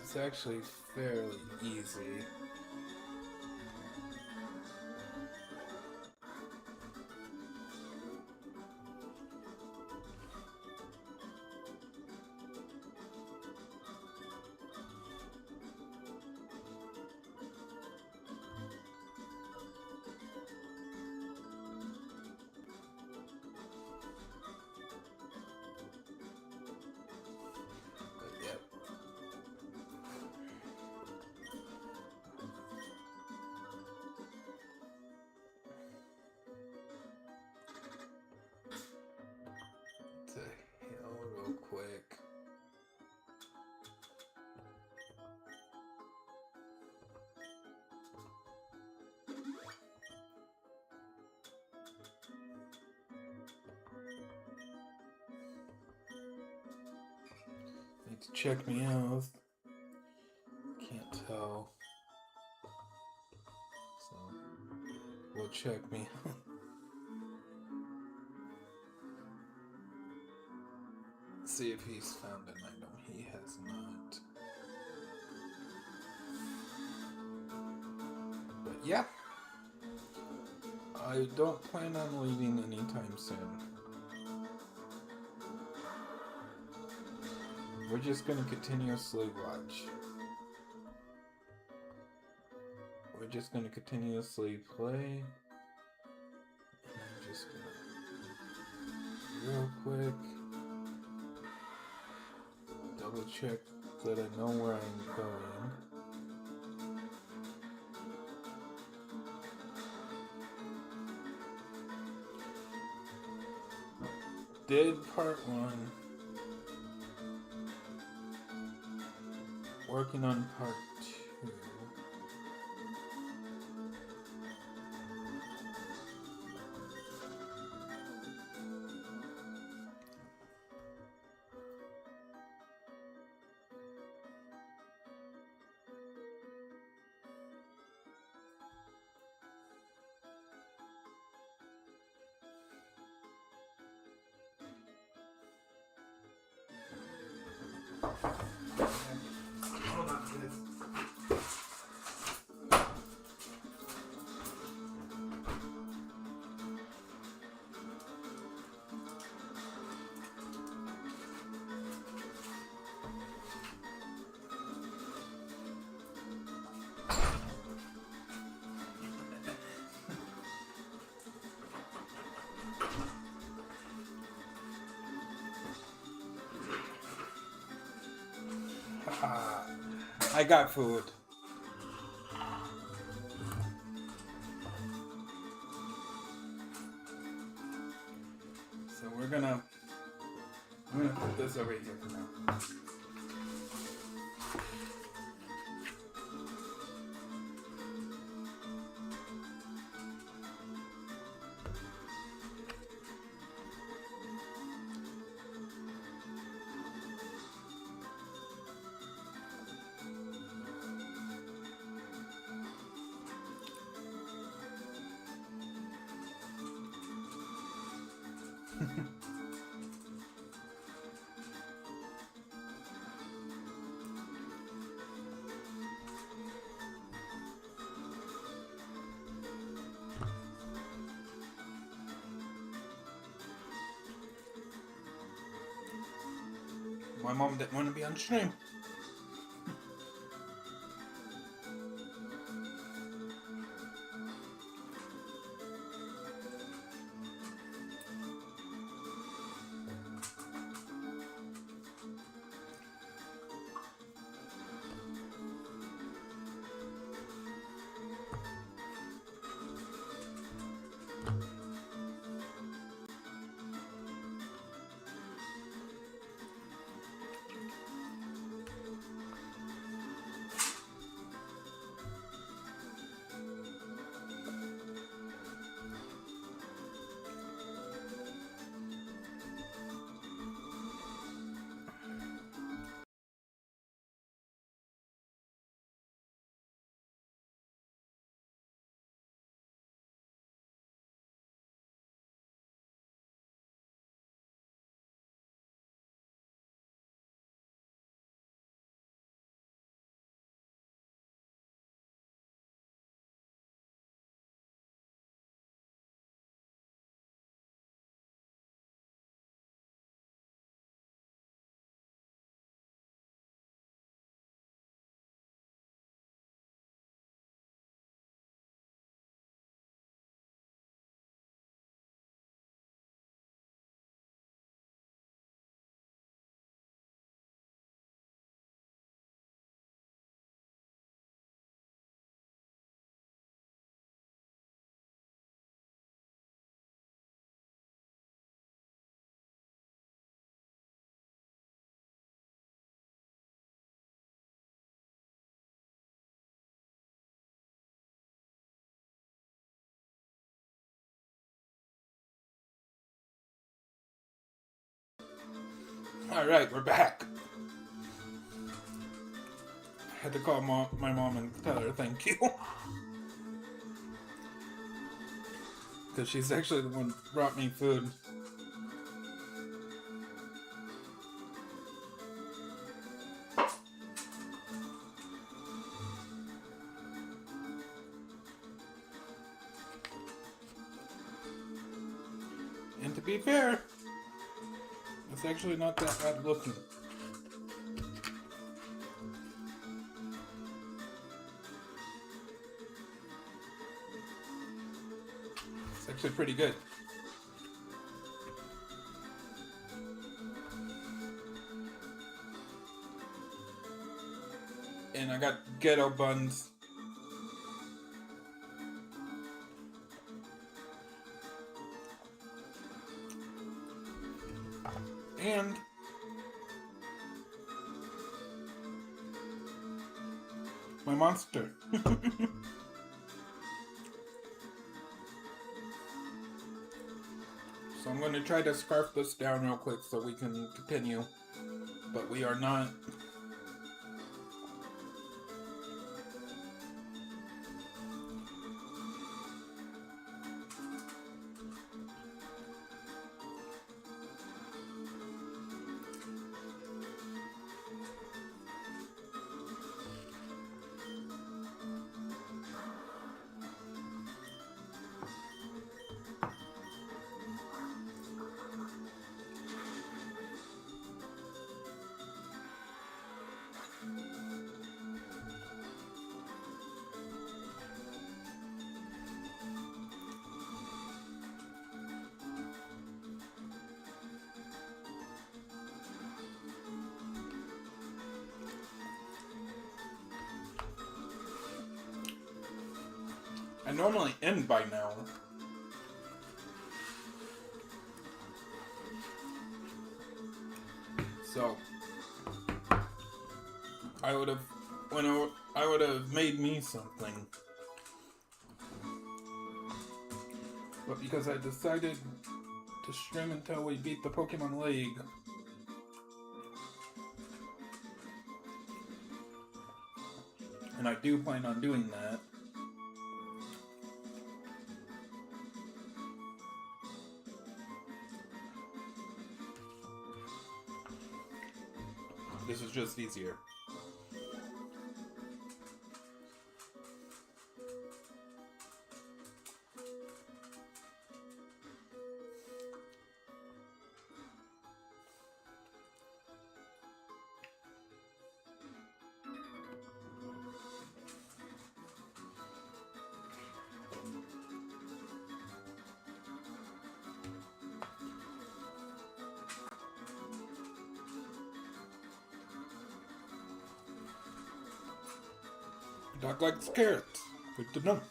It's actually fairly easy. Real quick. Need to check me out. Can't tell. So we'll check me out. See if he's found an item. He has not. But yeah, I don't plan on leaving anytime soon. We're just gonna continuously watch. We're just gonna continuously play. And I'm just gonna real quick double check that I know where I'm going. Did part 1. Working on part 2. Hold on to this. I got food. So I'm gonna put this over here for now. My mom didn't want to be on stream. Alright, we're back. I had to call my mom and tell her thank you. Because she's actually the one who brought me food. And to be fair, it's actually not that bad looking. It's actually pretty good. And I got ghetto buns. And my monster. So I'm going to try to scarf this down real quick so we can continue. But we are not. I normally end by now. So I would have made me something. But because I decided to stream until we beat the Pokemon League, and I do plan on doing that. This is just easier. Dog likes carrots. Good to know.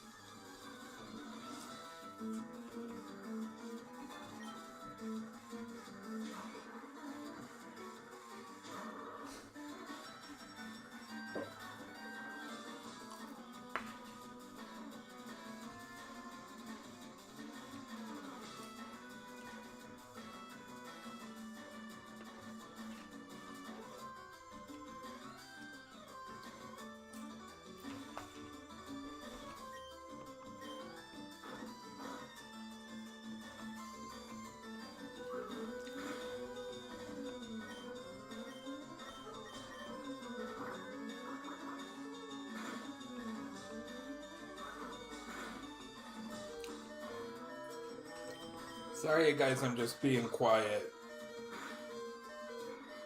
Sorry guys, I'm just being quiet.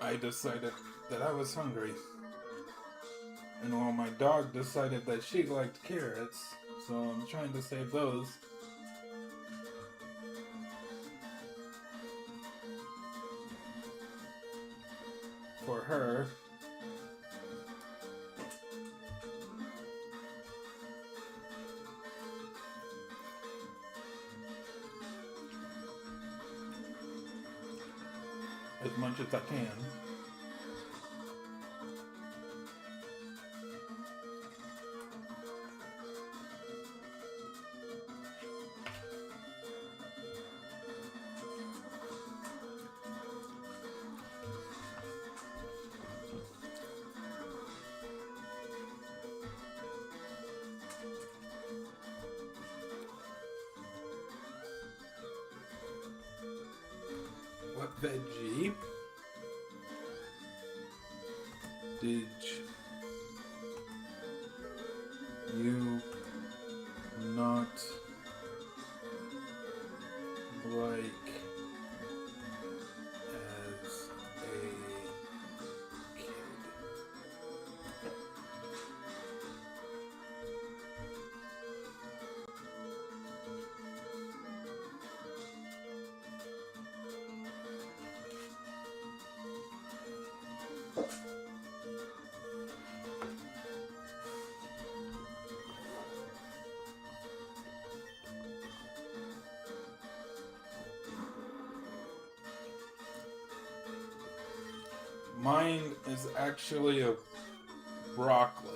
I decided that I was hungry. And while my dog decided that she liked carrots, so I'm trying to save those. For her. As much as I can. What veggie did you not like as a kid? Mine is actually a broccoli.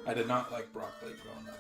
I did not like broccoli growing up.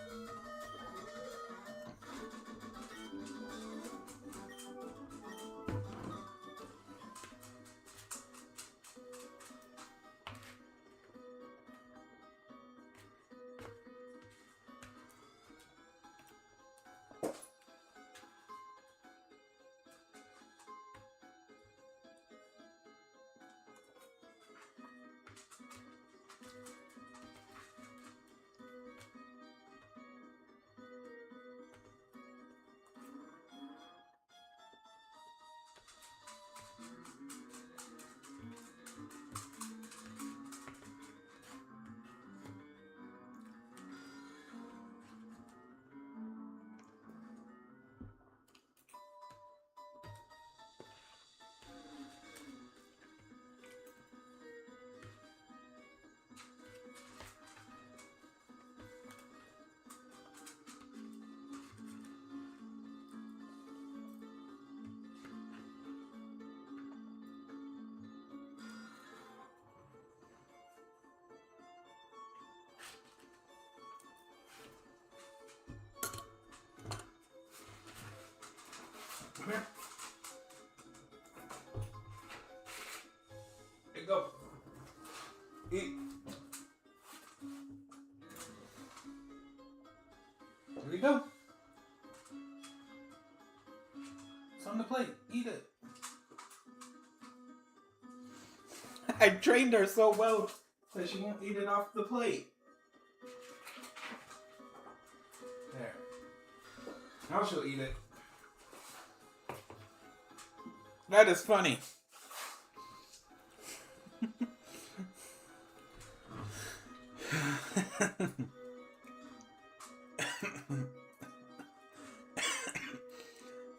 Come here. Here you go. Eat. Here you go. It's on the plate. Eat it. I trained her so well that she won't eat it off the plate. There. Now she'll eat it. That is funny.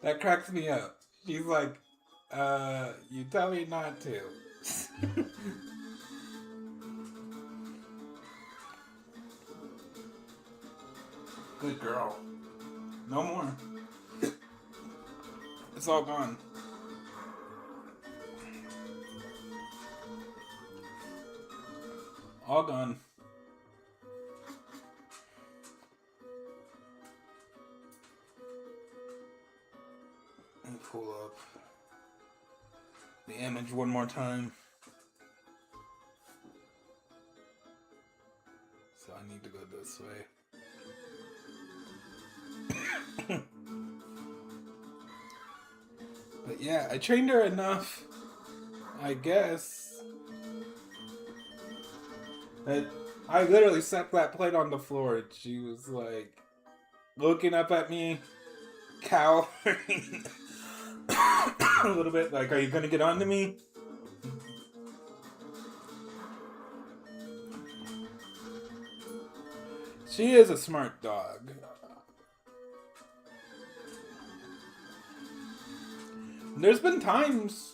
That cracks me up. She's like, you tell me not to. Good girl. No more. It's all gone. All gone. Let me pull up the image one more time. So I need to go this way. But yeah, I trained her enough, I guess, that I literally set that plate on the floor and she was like looking up at me, cowering a little bit, like, are you gonna get onto me? She is a smart dog. There's been times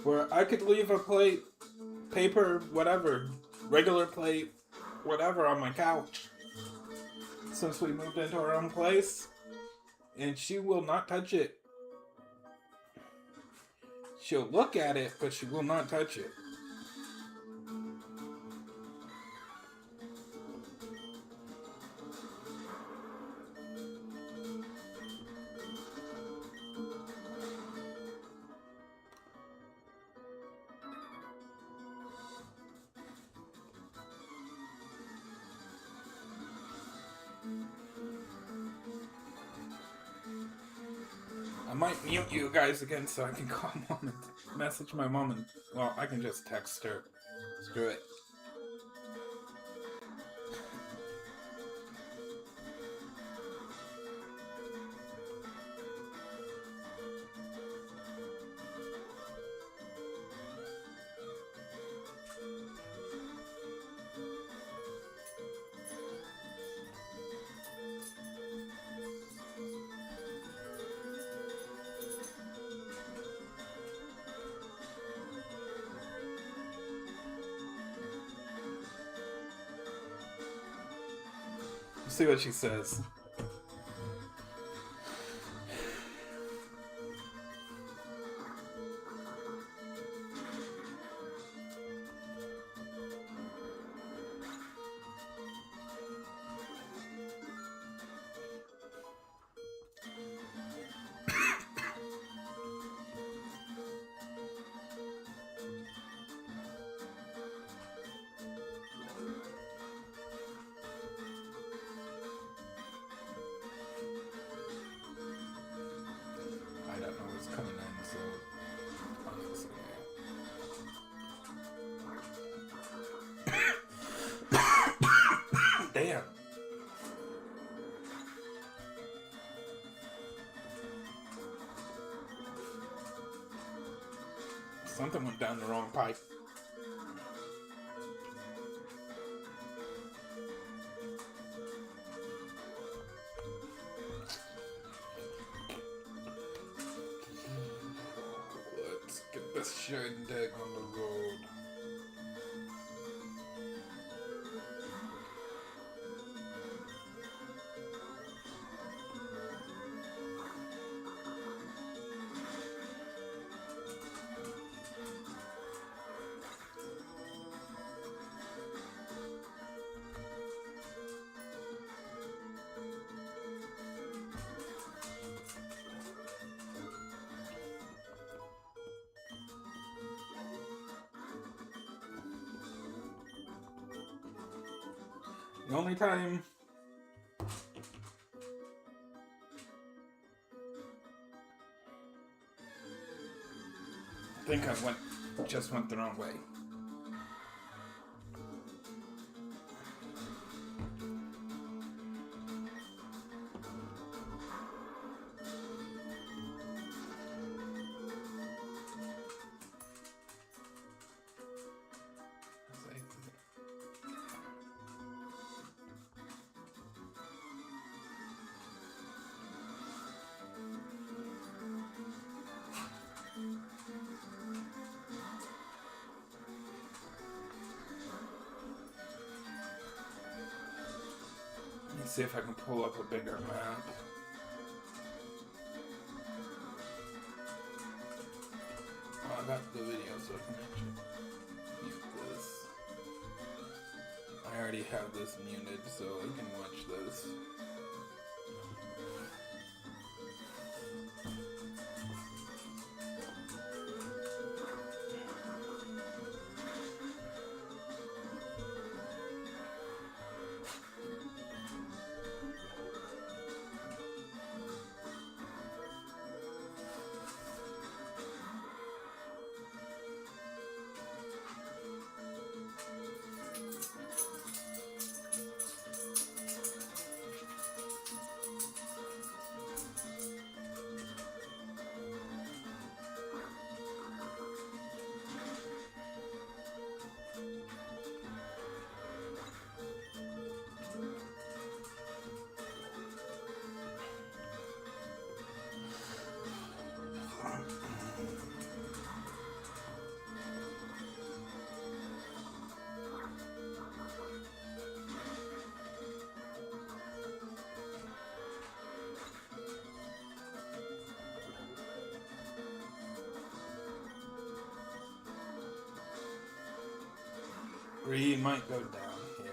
where I could leave a plate, paper, whatever, regular plate, whatever, on my couch since we moved into our own place, and she will not touch it. She'll look at it, but she will not touch it. I might mute you guys again so I can call mom and message my mom and, well, I can just text her. Screw it. See what she says. Coming in, so honestly. Damn. Something went down the wrong pipe. This shindig on the road. The only time I think I just went the wrong way. see if I can pull up a bigger map. Oh, I got the video so I can actually mute this. I already have this muted so I can watch this. He might go down here.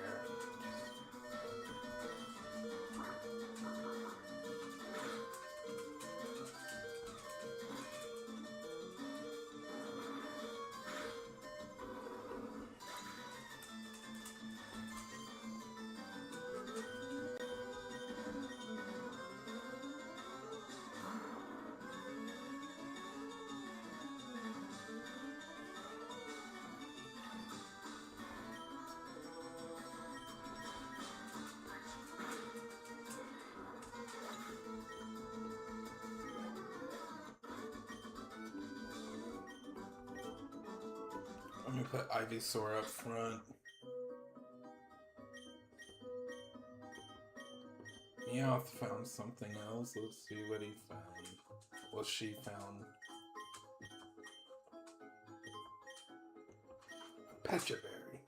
I'm gonna put Ivysaur up front. Meowth found something else. Let's see what he found. What she found. A Pecha Berry.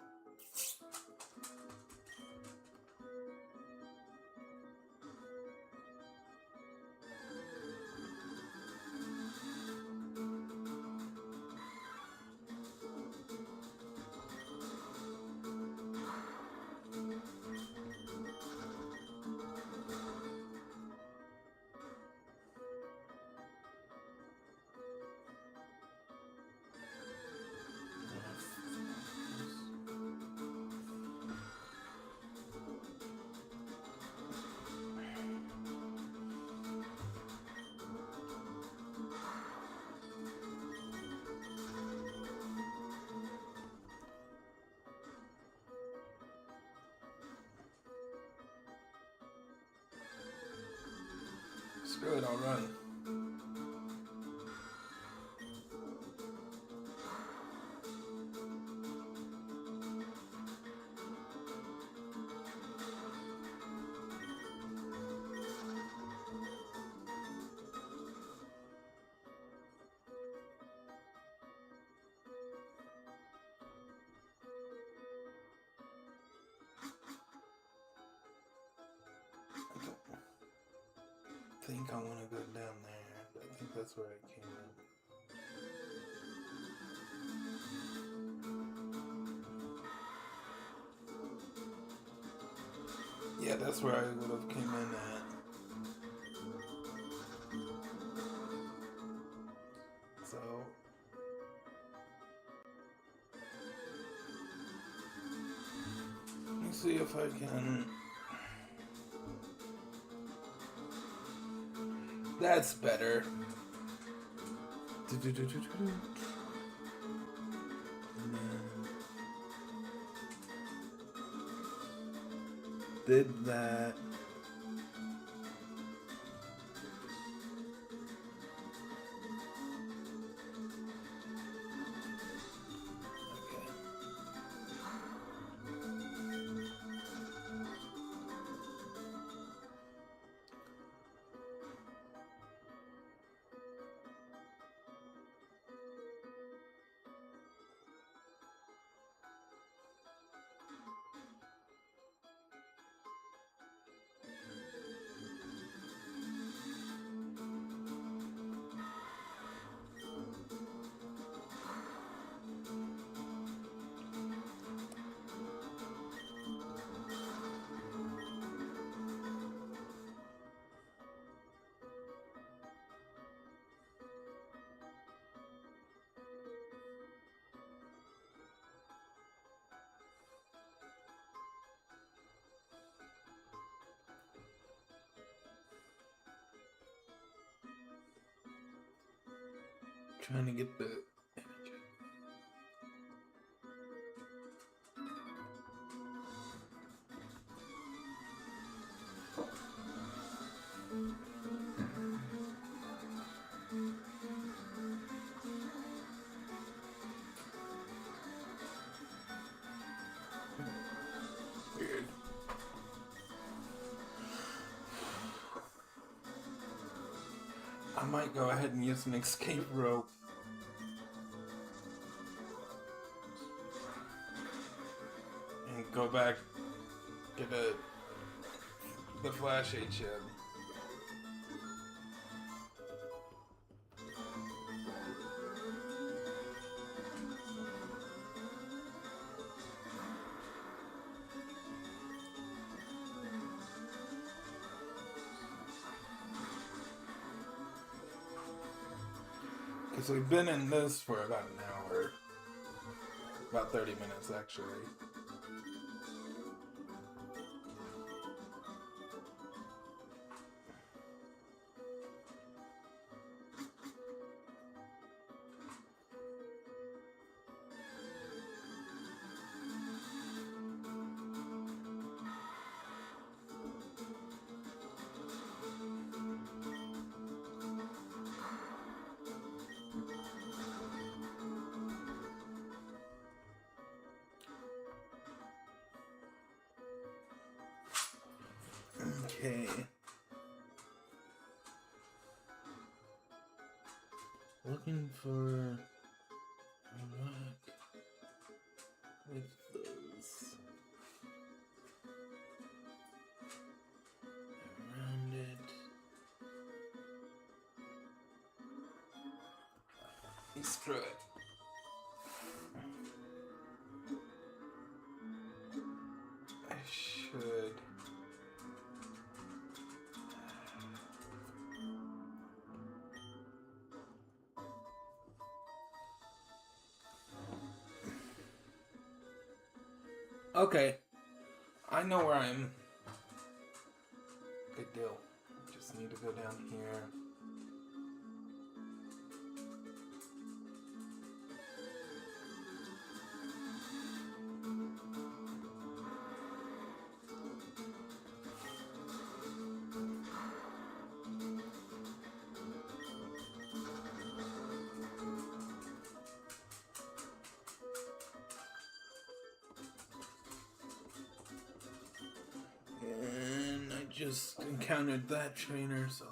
Screw it, I'll run. I think I want to go down there. I think that's where I came in. Yeah, that's where I would have came in at. So let me see if I can. That's better. And then did that. Trying to get the image. Weird. I might go ahead and use an escape rope. And go back, get the flash HM. Because we've been in this for about an hour. About 30 minutes, actually. Okay. Looking for a rock with those around it. Screw it. I should. Okay, I know where I am. Good deal. Just need to go down here. And I just encountered that trainer, so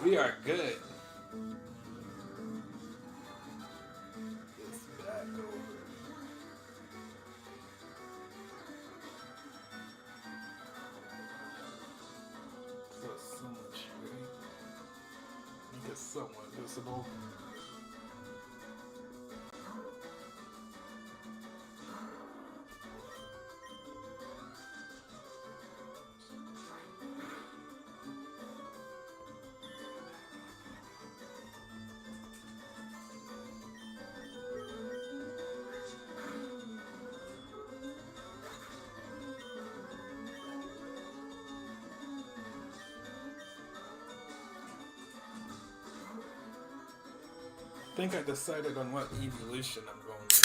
we are good. This back over. So much great. Make it somewhat visible. I think I decided on what evolution I'm going with.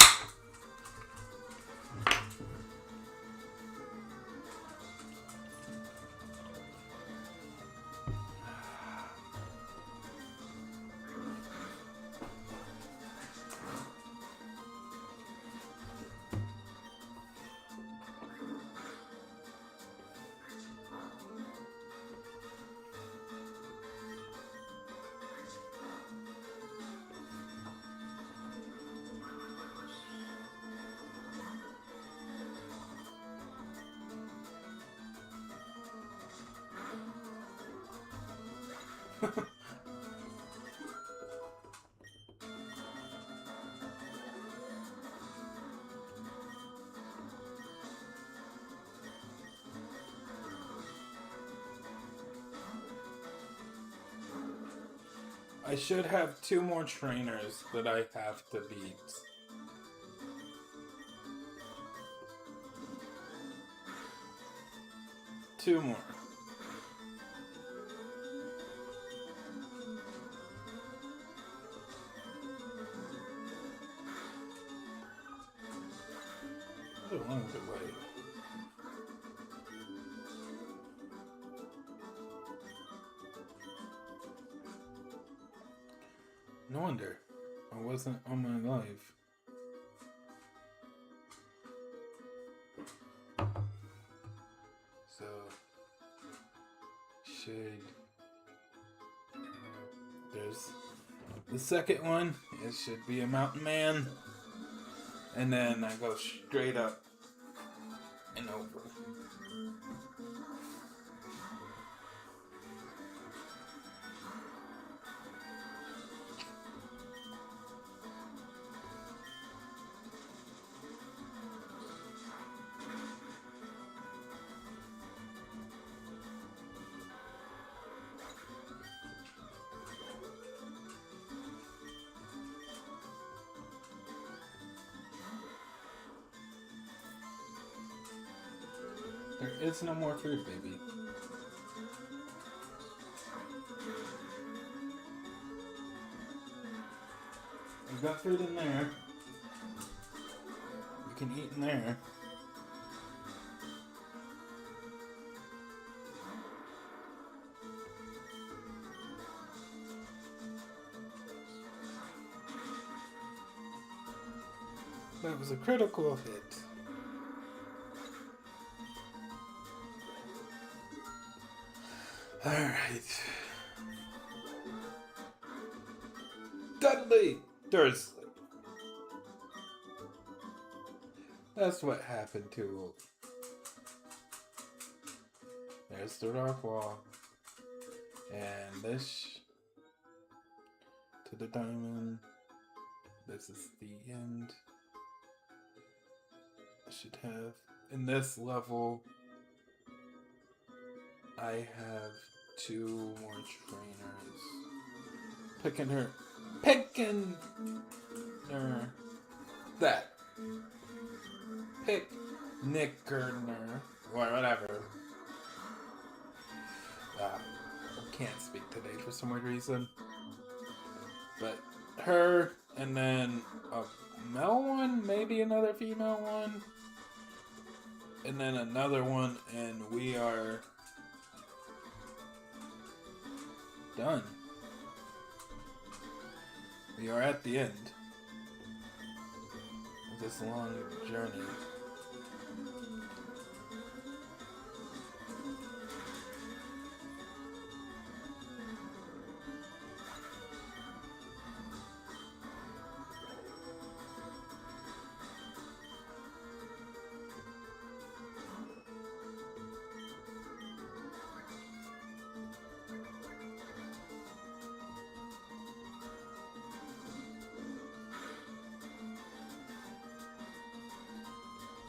I should have 2 more trainers that I have to beat. Two more. No wonder I wasn't on my live. So, should... There's the second one. It should be a mountain man. And then I go straight up and over. There is no more food, baby. We've got food in there. You can eat in there. That was a critical hit. Alright. Dudley Dursley. That's what happened to... There's the rock wall. And this... To the diamond. This is the end. I should have... In this level... I have 2 more trainers. Picking her. That. Nickerner. Or whatever. I can't speak today for some weird reason. But her, and then a male one, maybe another female one. And then another one, and we are... done. We are at the end of this long journey.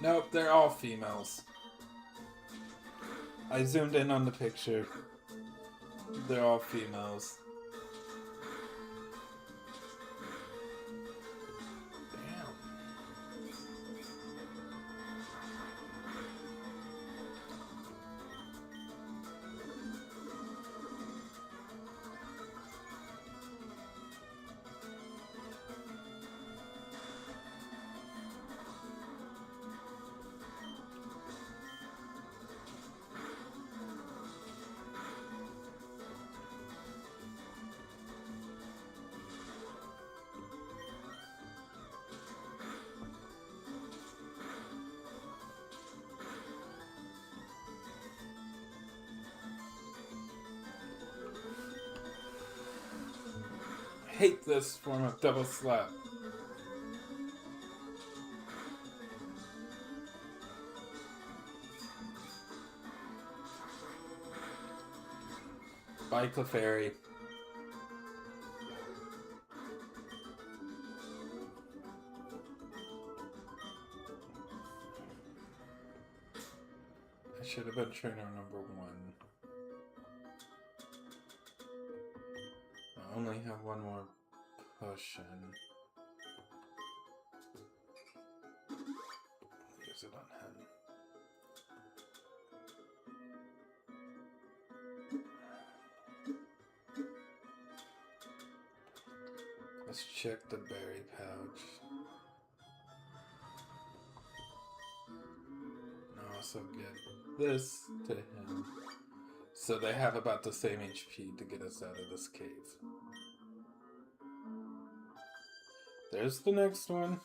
Nope, they're all females. I zoomed in on the picture. They're all females. Damn. Hate this form of double slap. Bye, Clefairy. I should have been trainer number 1. I only have 1 more potion. Use it on him. Let's check the berry pouch. And also get this to him. So they have about the same HP to get us out of this cave. There's the next one.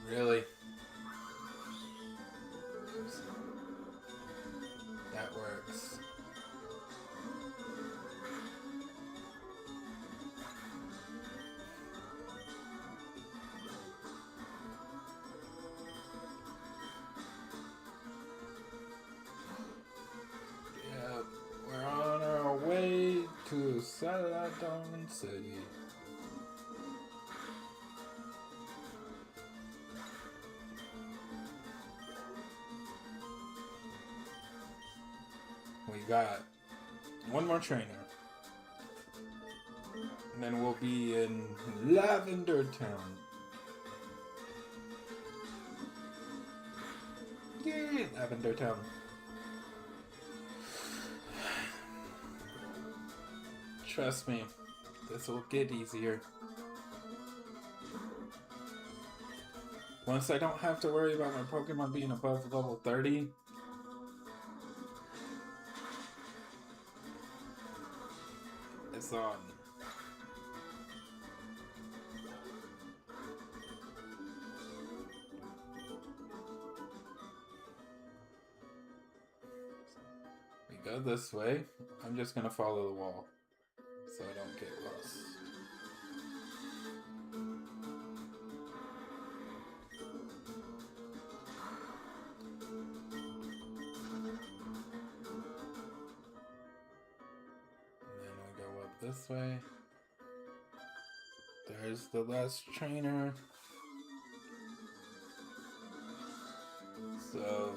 Really? That works. Yeah, we're on our way to Saladon City. We got one more trainer. And then we'll be in Lavender Town. Yay, Lavender Town. Trust me, this will get easier. Once I don't have to worry about my Pokemon being above level 30, it's on. We go this way. I'm just gonna follow the wall so I don't get lost. This way. There's the last trainer. So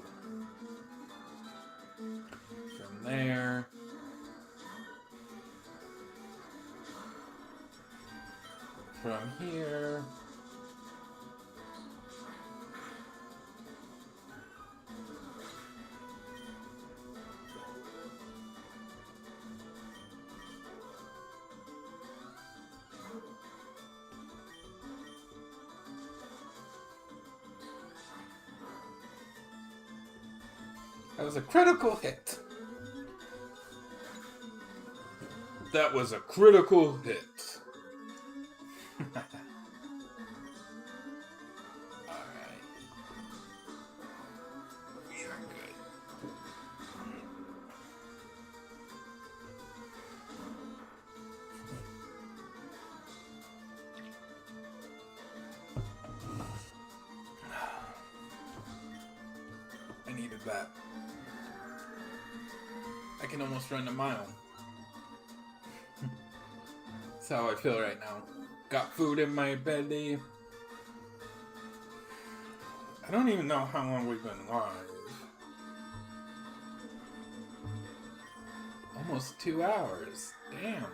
from there, from here, that was a critical hit. That was a critical hit. Alright. We are good. I needed that. I can almost run a mile. That's how I feel right now. Got food in my belly. I don't even know how long we've been live. Almost 2 hours. Damn.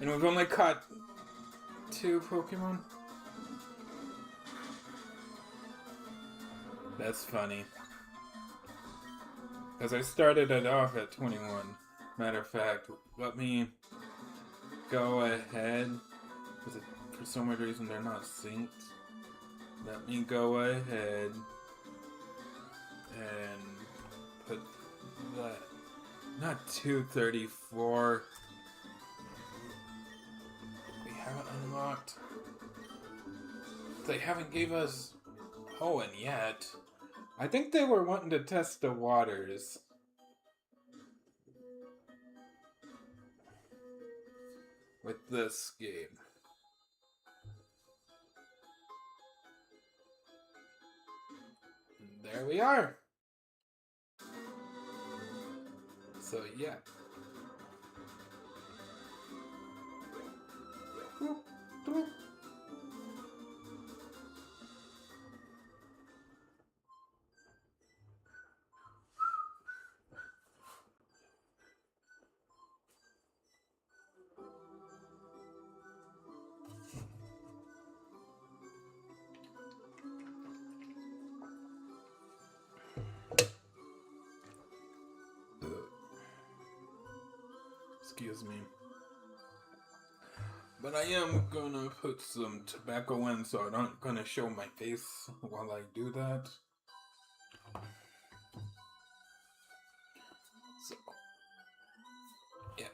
And we've only caught 2 Pokemon? That's funny. Because I started it off at 21. Matter of fact, let me go ahead. Because for some weird reason they're not synced. Let me go ahead and put that. Not 234. We haven't unlocked. They haven't gave us Hoenn yet. I think they were wanting to test the waters. With this game. And there we are. So yeah. Boop, boop. excuse me. But I am gonna put some tobacco in, so I'm not gonna show my face while I do that. So, yeah.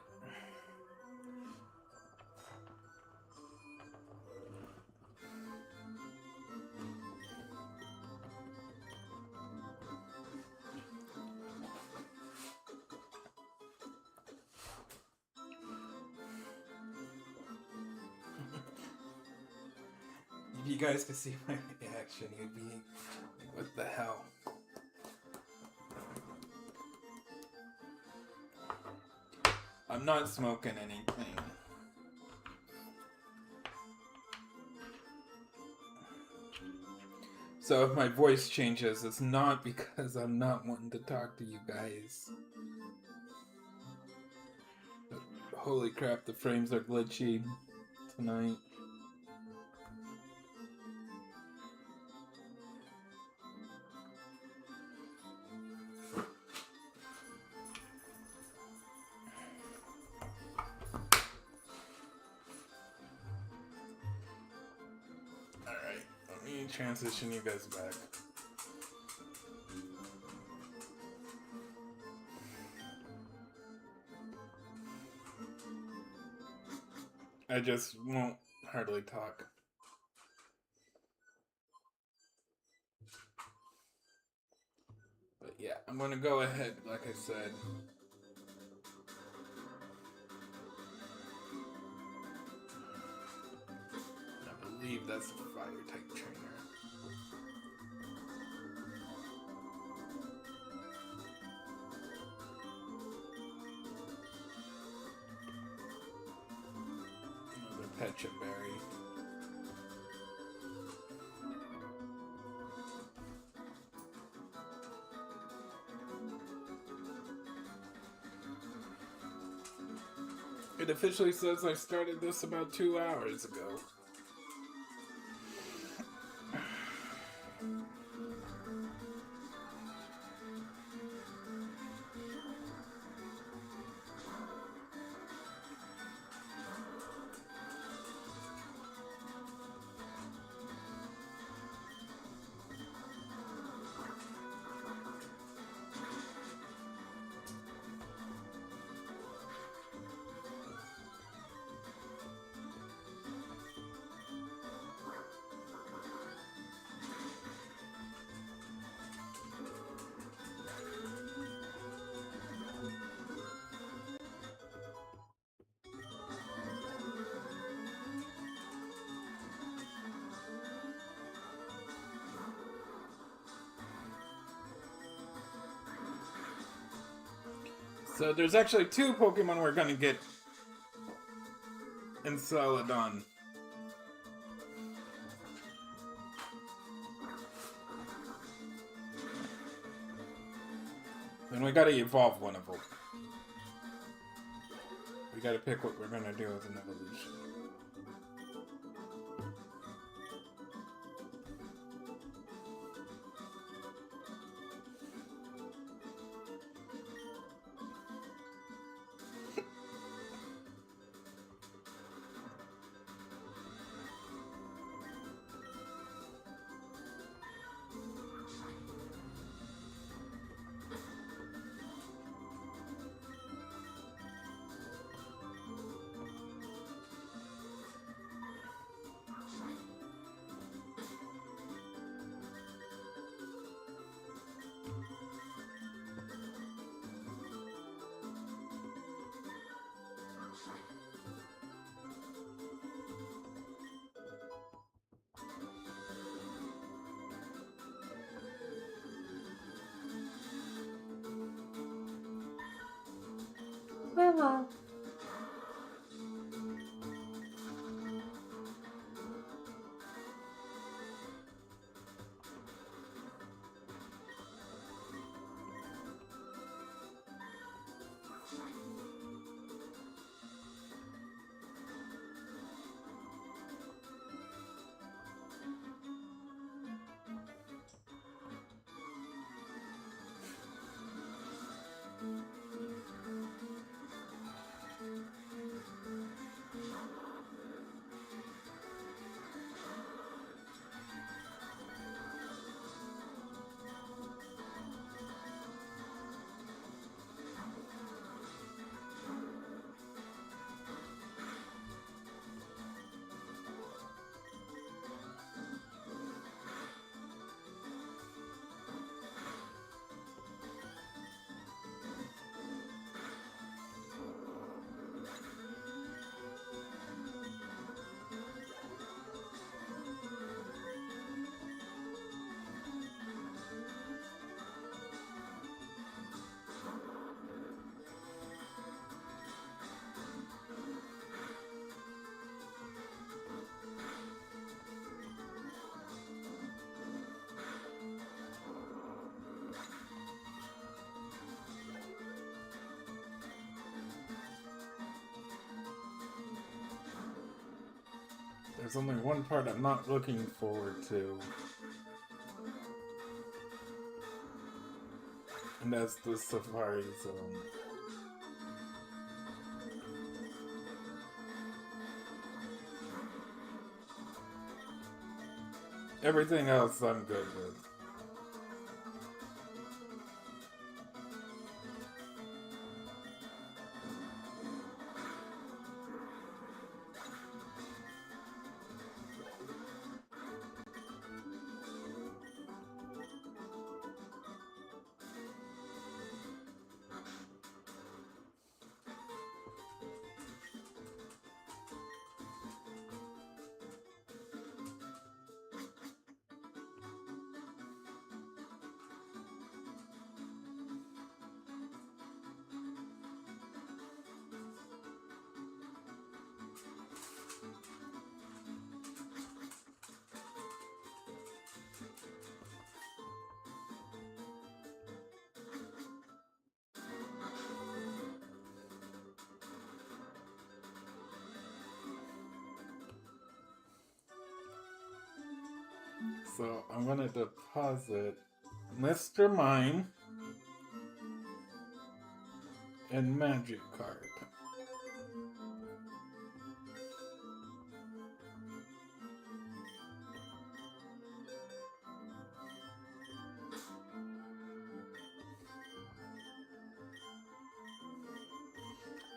If you guys could see my reaction, you'd be like, what the hell? I'm not smoking anything. So if my voice changes, it's not because I'm not wanting to talk to you guys. But holy crap, the frames are glitchy tonight. Alright, let me transition you guys back. I just won't hardly talk. But yeah, I'm gonna go ahead, like I said. I believe that's a fire type trainer. Another Pecha Berry. It officially says I started this about 2 hours ago. So there's actually 2 Pokemon we're gonna get in Celadon. And we gotta evolve one of them. We gotta pick what we're gonna do as an evolution. There's only one part I'm not looking forward to. And that's the Safari Zone. Everything else I'm good with. So I'm gonna deposit Mr. Mime and Magic Card.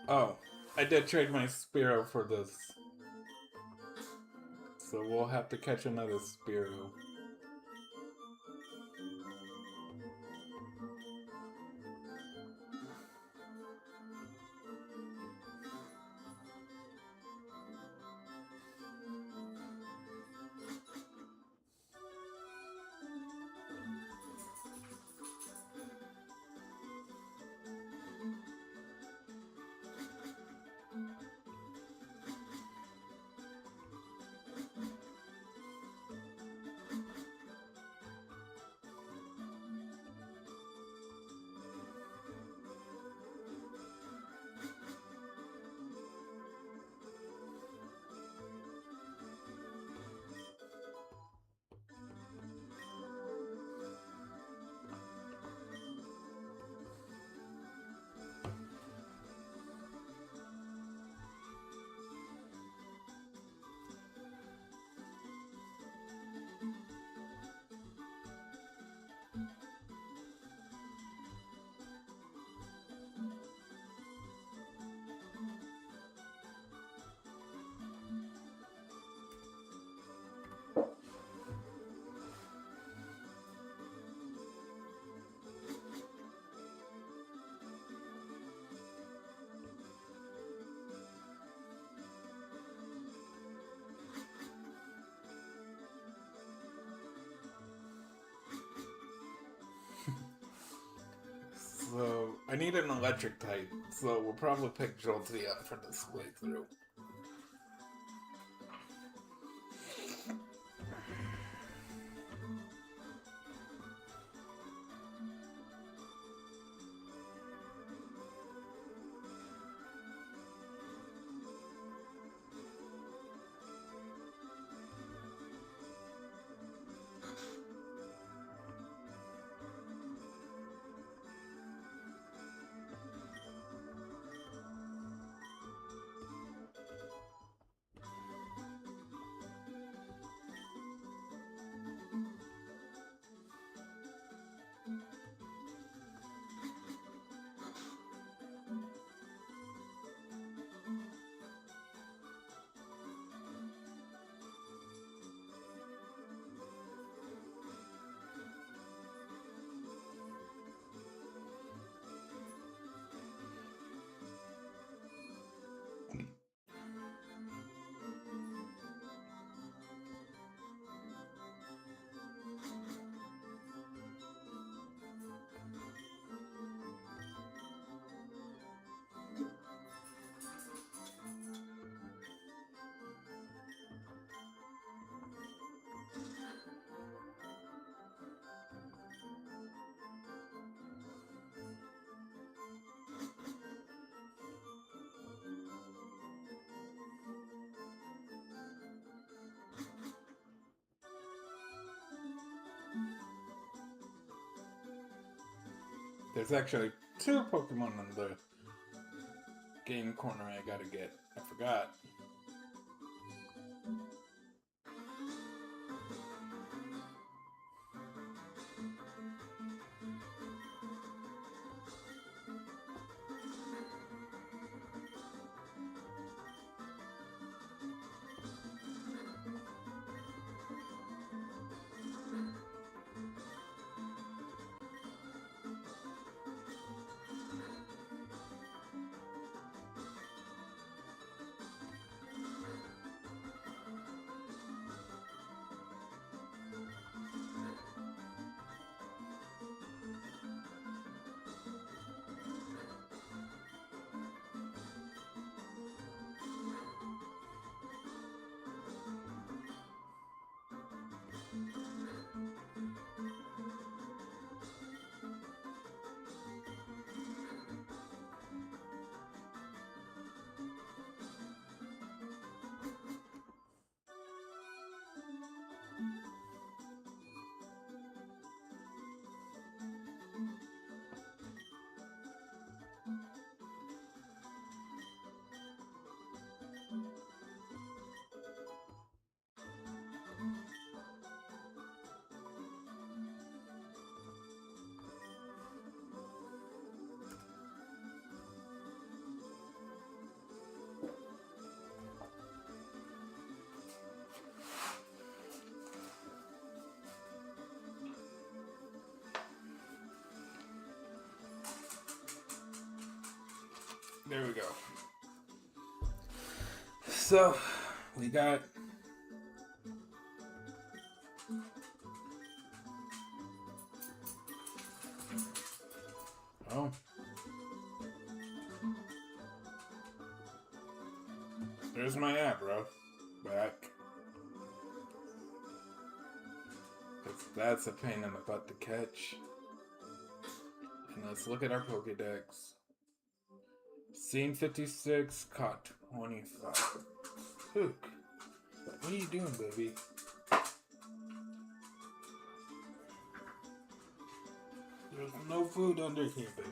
Oh, I did trade my Spearow for this. So we'll have to catch another Spearow. So I need an electric type, so we'll probably pick Jolteon for this playthrough. There's actually 2 Pokemon in the game corner I gotta get. I forgot. There we go. So, we got... Oh. There's my app, bro. Back. That's a pain in the butt to catch. And let's look at our Pokedex. Scene 56, caught 25. Hook. What are you doing, baby? There's no food under here, baby.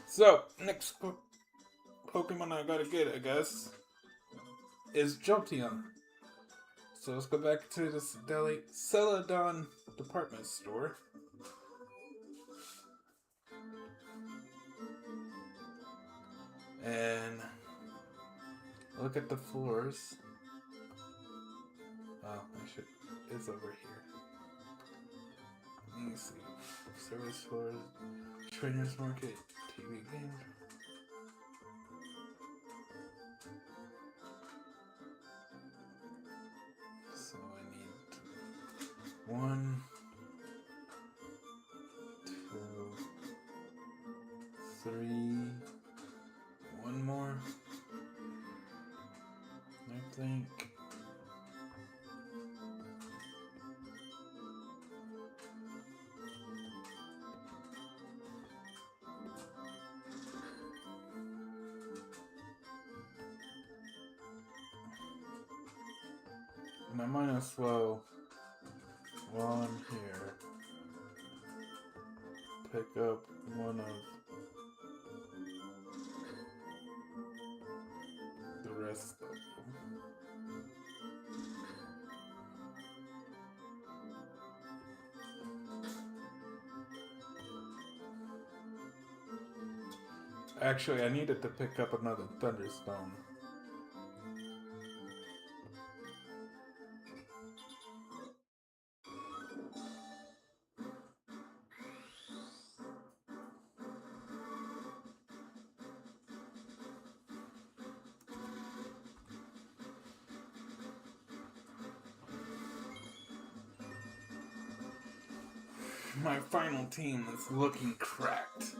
So, next Pokemon I gotta get, I guess, is Jolteon. So let's go back to this Celadon department store. And look at the floors. Oh, it's over here. Let me see. Service floors, trainers market, TV games. So I need 1, 2, 3. One more. I think. And I might as well, while I'm here, pick up one of the rest of them. Actually, I needed to pick up another Thunderstone. My final team is looking cracked.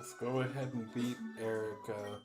Let's go ahead and beat Erica.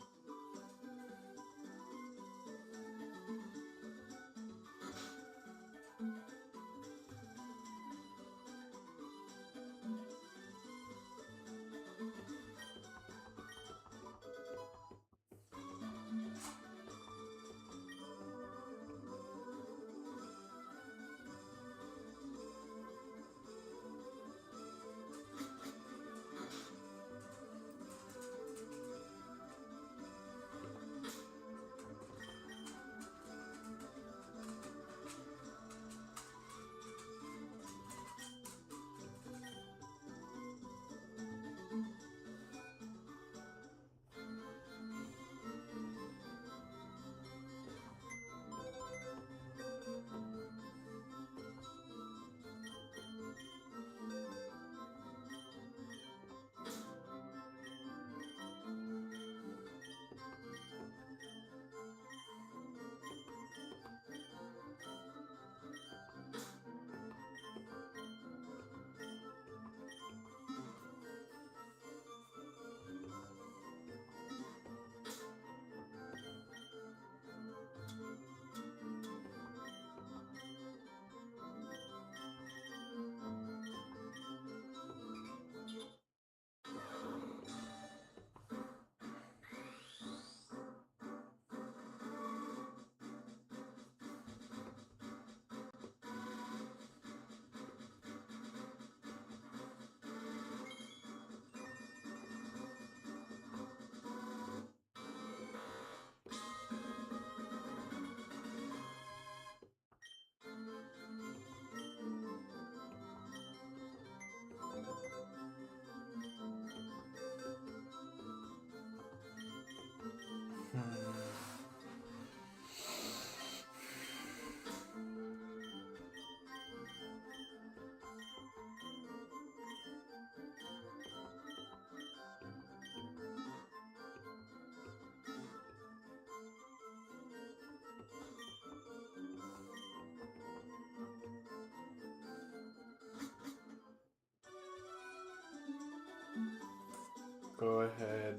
Go ahead.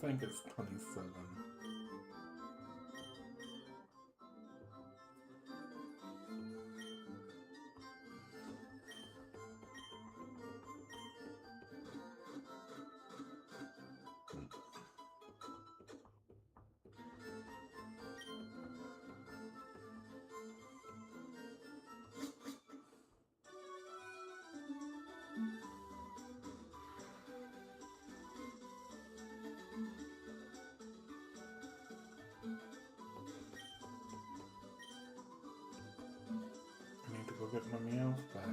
I think it's 27. I need to go get my meals back.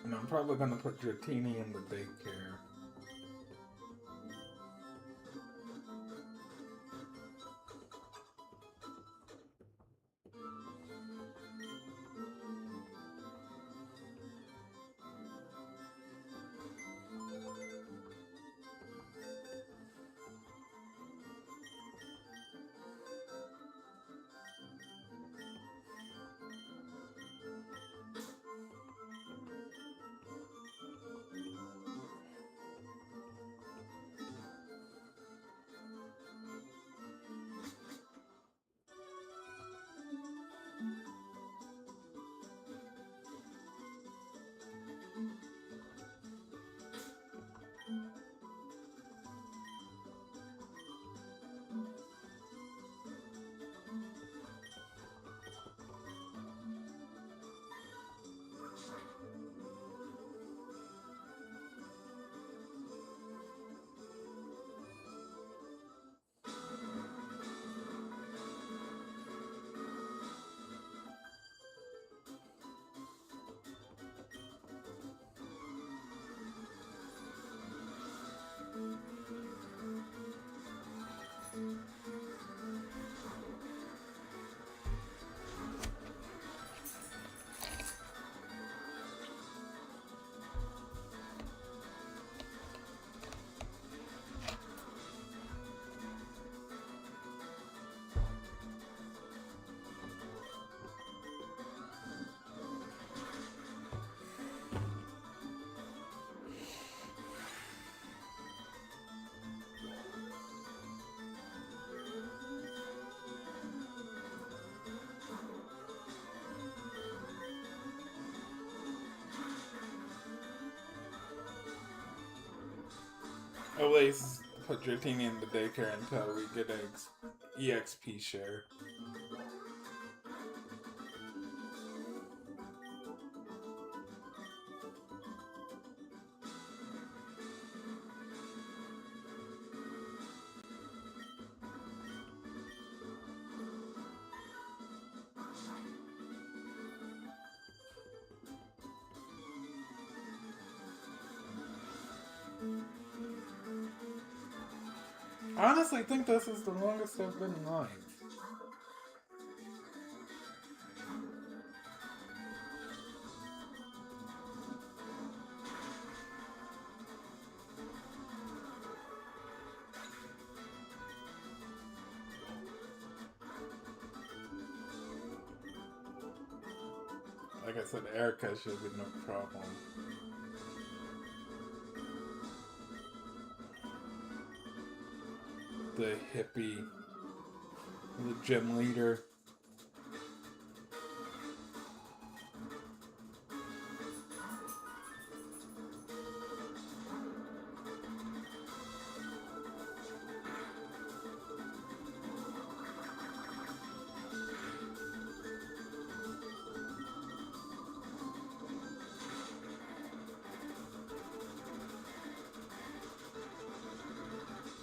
And I'm probably gonna put Dratini in the daycare. At least put Dratini in the daycare until we get an EXP share. I honestly think this is the longest I've been live. Like I said, Erica should be no problem. The hippie, the gym leader.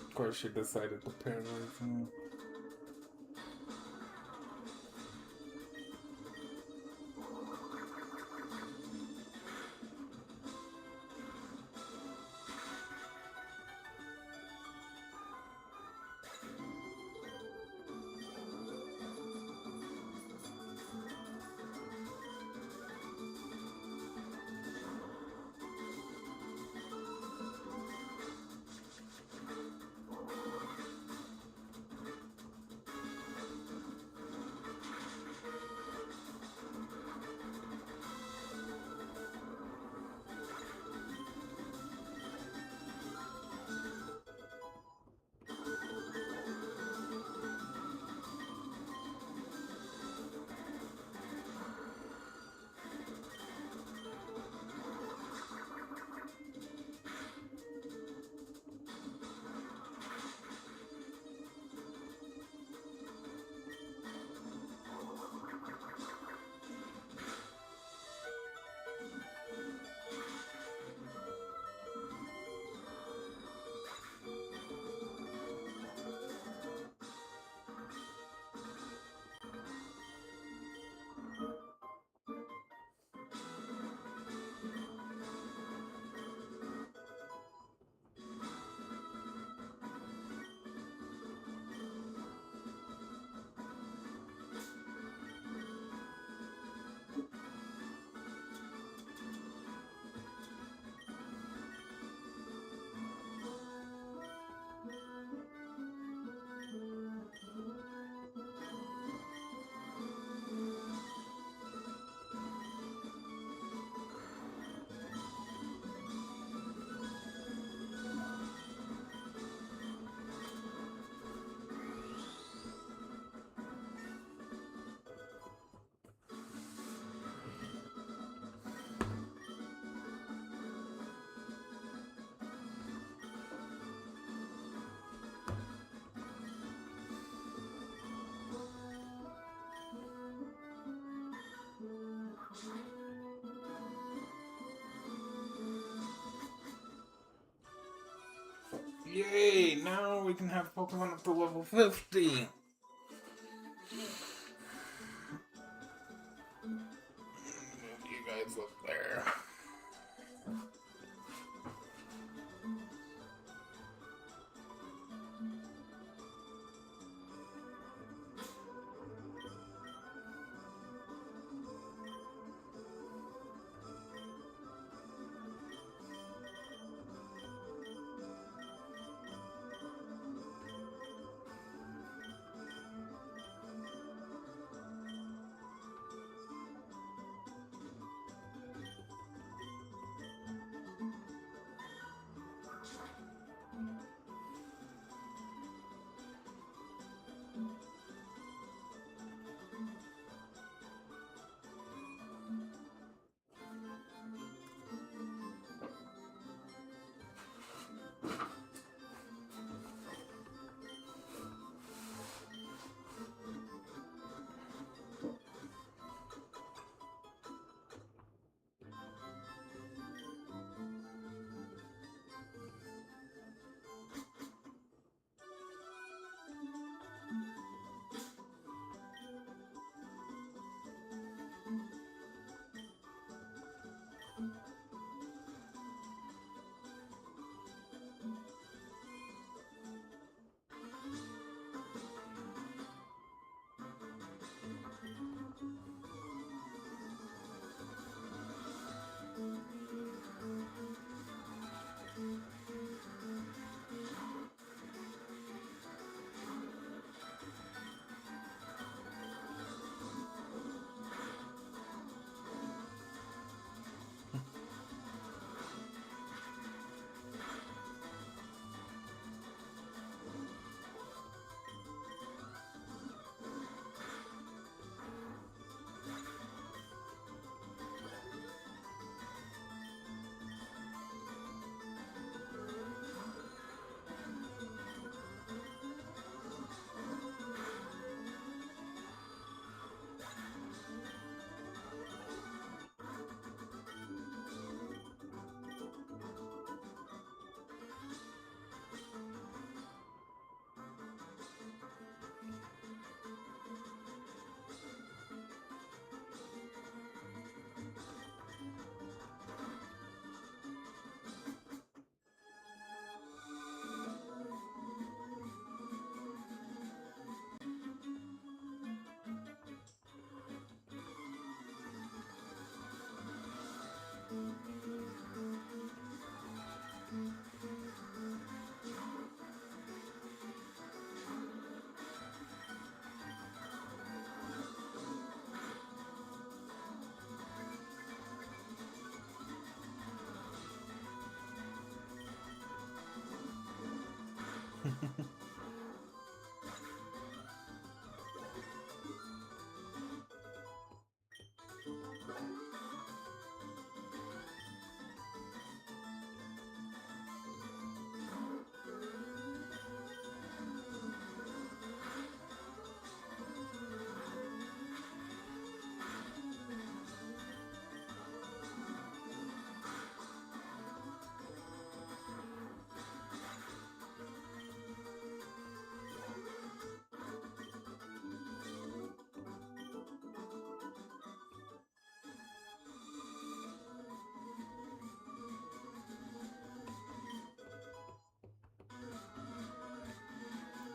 Of course, she decided to paralyze him. Yay! Now we can have Pokemon up to level 50! Move you guys up there.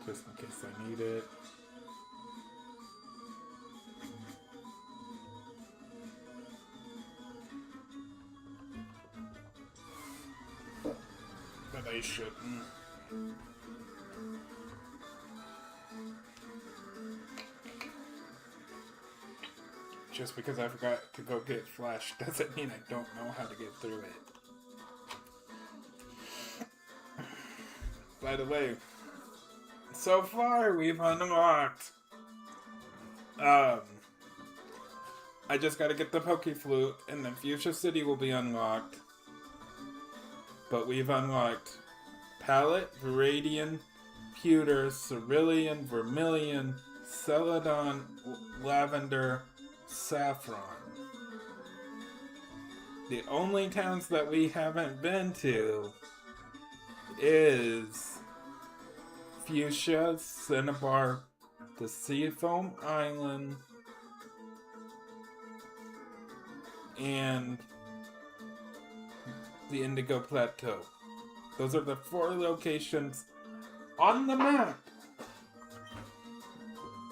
Just in case I need it. But I shouldn't. Just because I forgot to go get Flash doesn't mean I don't know how to get through it. By the way, so far we've unlocked I just gotta get the Poke Flute and then Fuchsia City will be unlocked. But we've unlocked Palette, Viridian, Pewter, Cerulean, Vermilion, Celadon, Lavender, Saffron. The only towns that we haven't been to is Fuchsia, Cinnabar, the Seafoam Island, and the Indigo Plateau. Those are the 4 locations on the map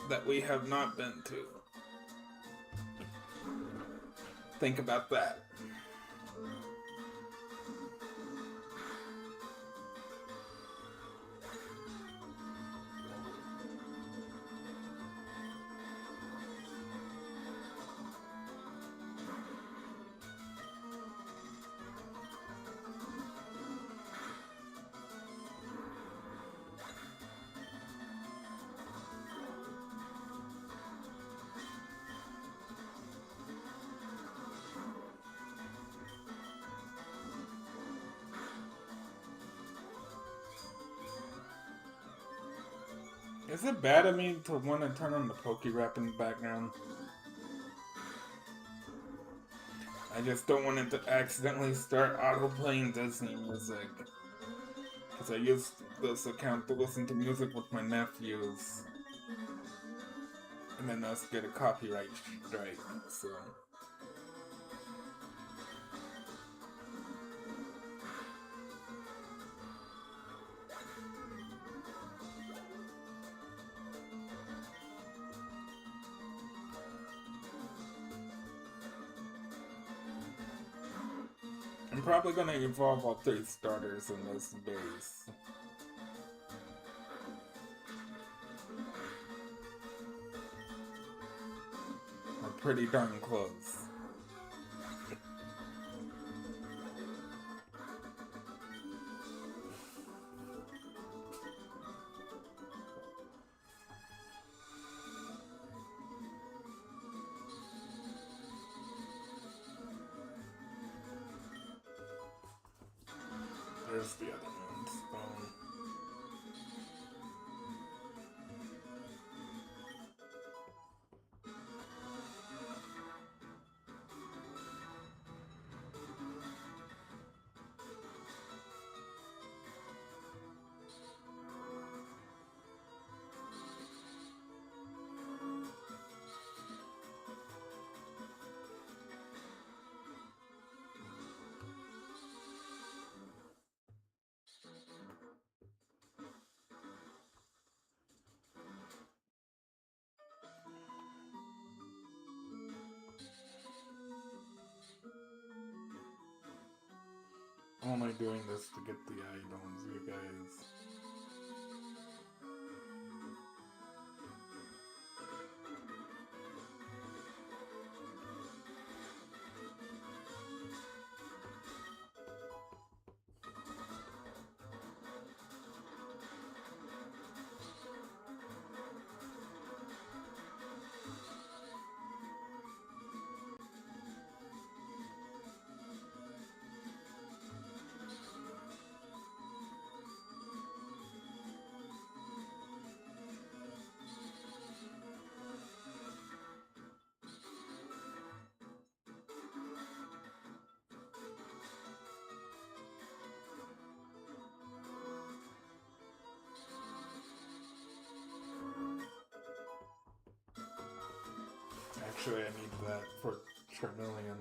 that we have not been to. Think about that. Is it bad of me to want to turn on the Poke Rap in the background? I just don't want it to accidentally start auto-playing Disney music. Because I used this account to listen to music with my nephews. And then us get a copyright strike, so... I'm probably gonna evolve all 3 starters in this base. We're pretty darn close. There's the other ones. I'm only doing this to get the items, you guys. Actually, I need that for Charmeleon.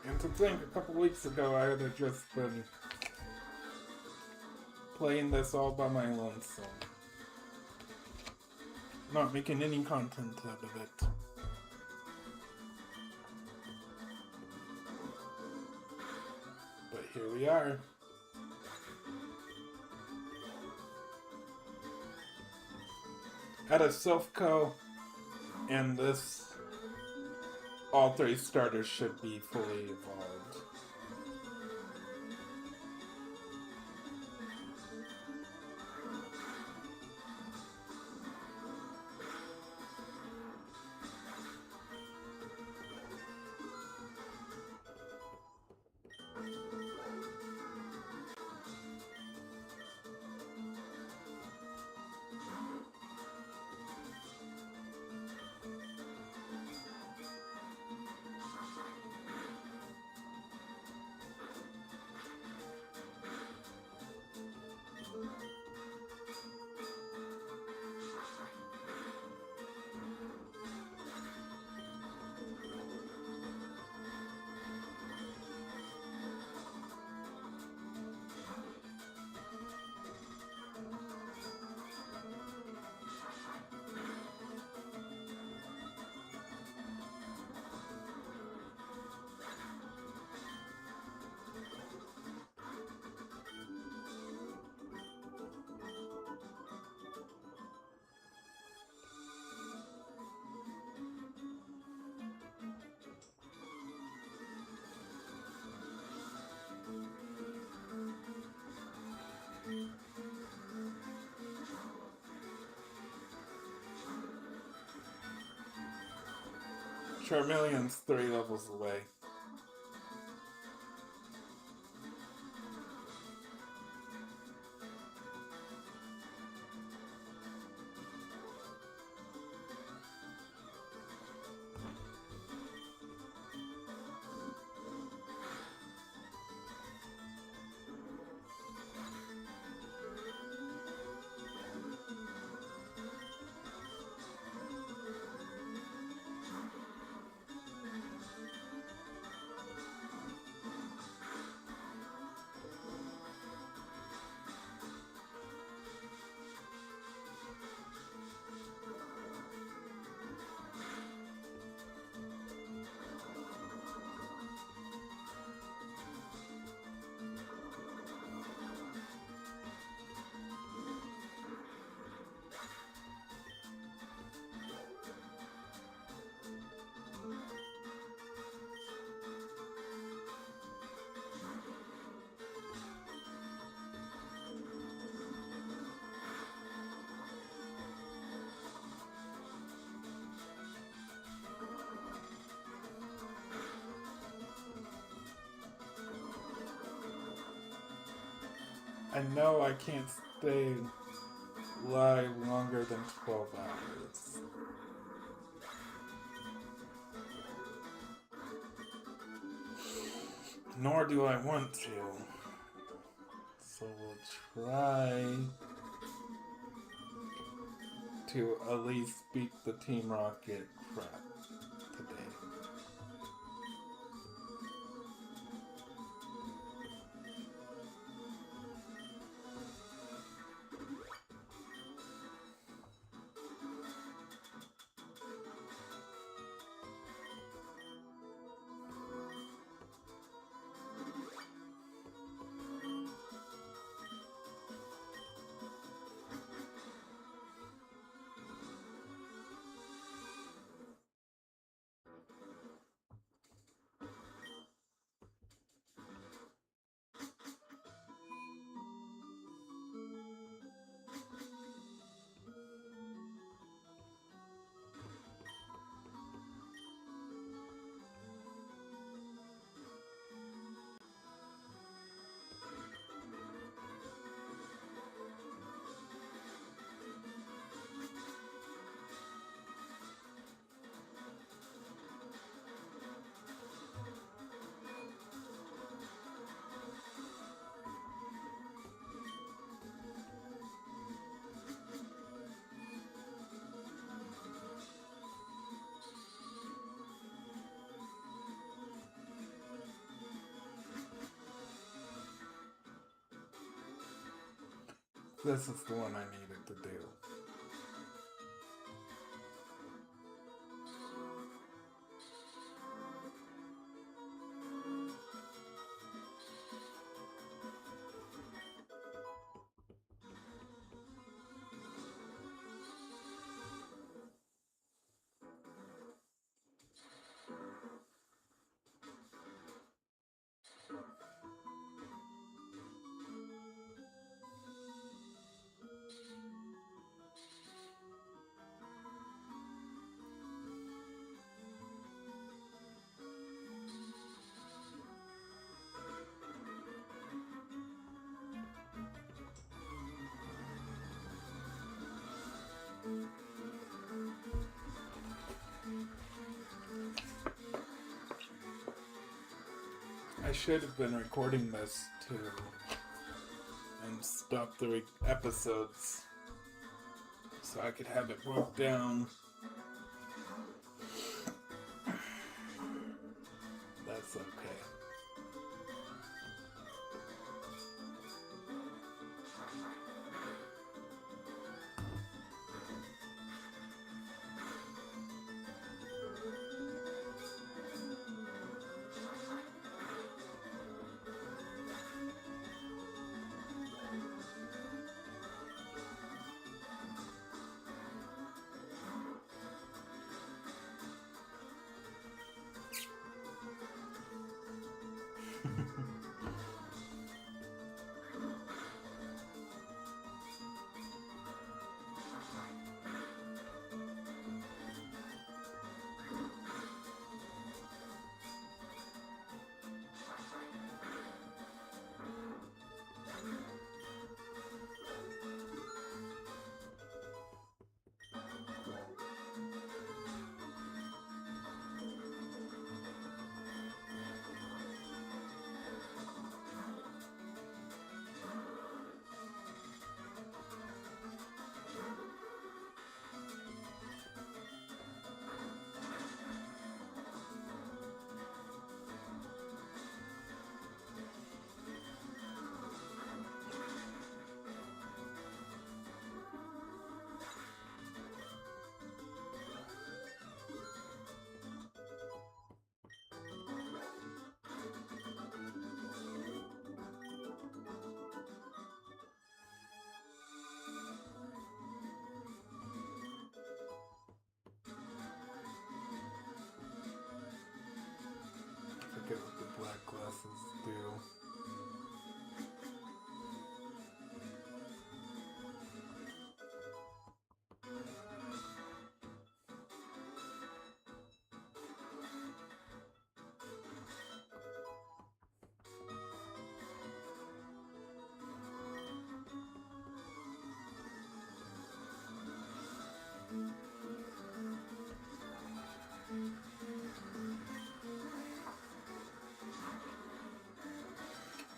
And to think, a couple weeks ago, I would have just been playing this all by my lonesome. Not making any content out of it. But here we are. At a Silph and this, all three starters should be fully evolved. Charmeleon's 3 levels away. I know I can't stay live longer than 12 hours. Nor do I want to. So we'll try to at least beat the Team Rocket crap today. This is the one I needed to do. I should have been recording this too and stop the episodes so I could have it broke down. That's okay. Forget what the black glasses do.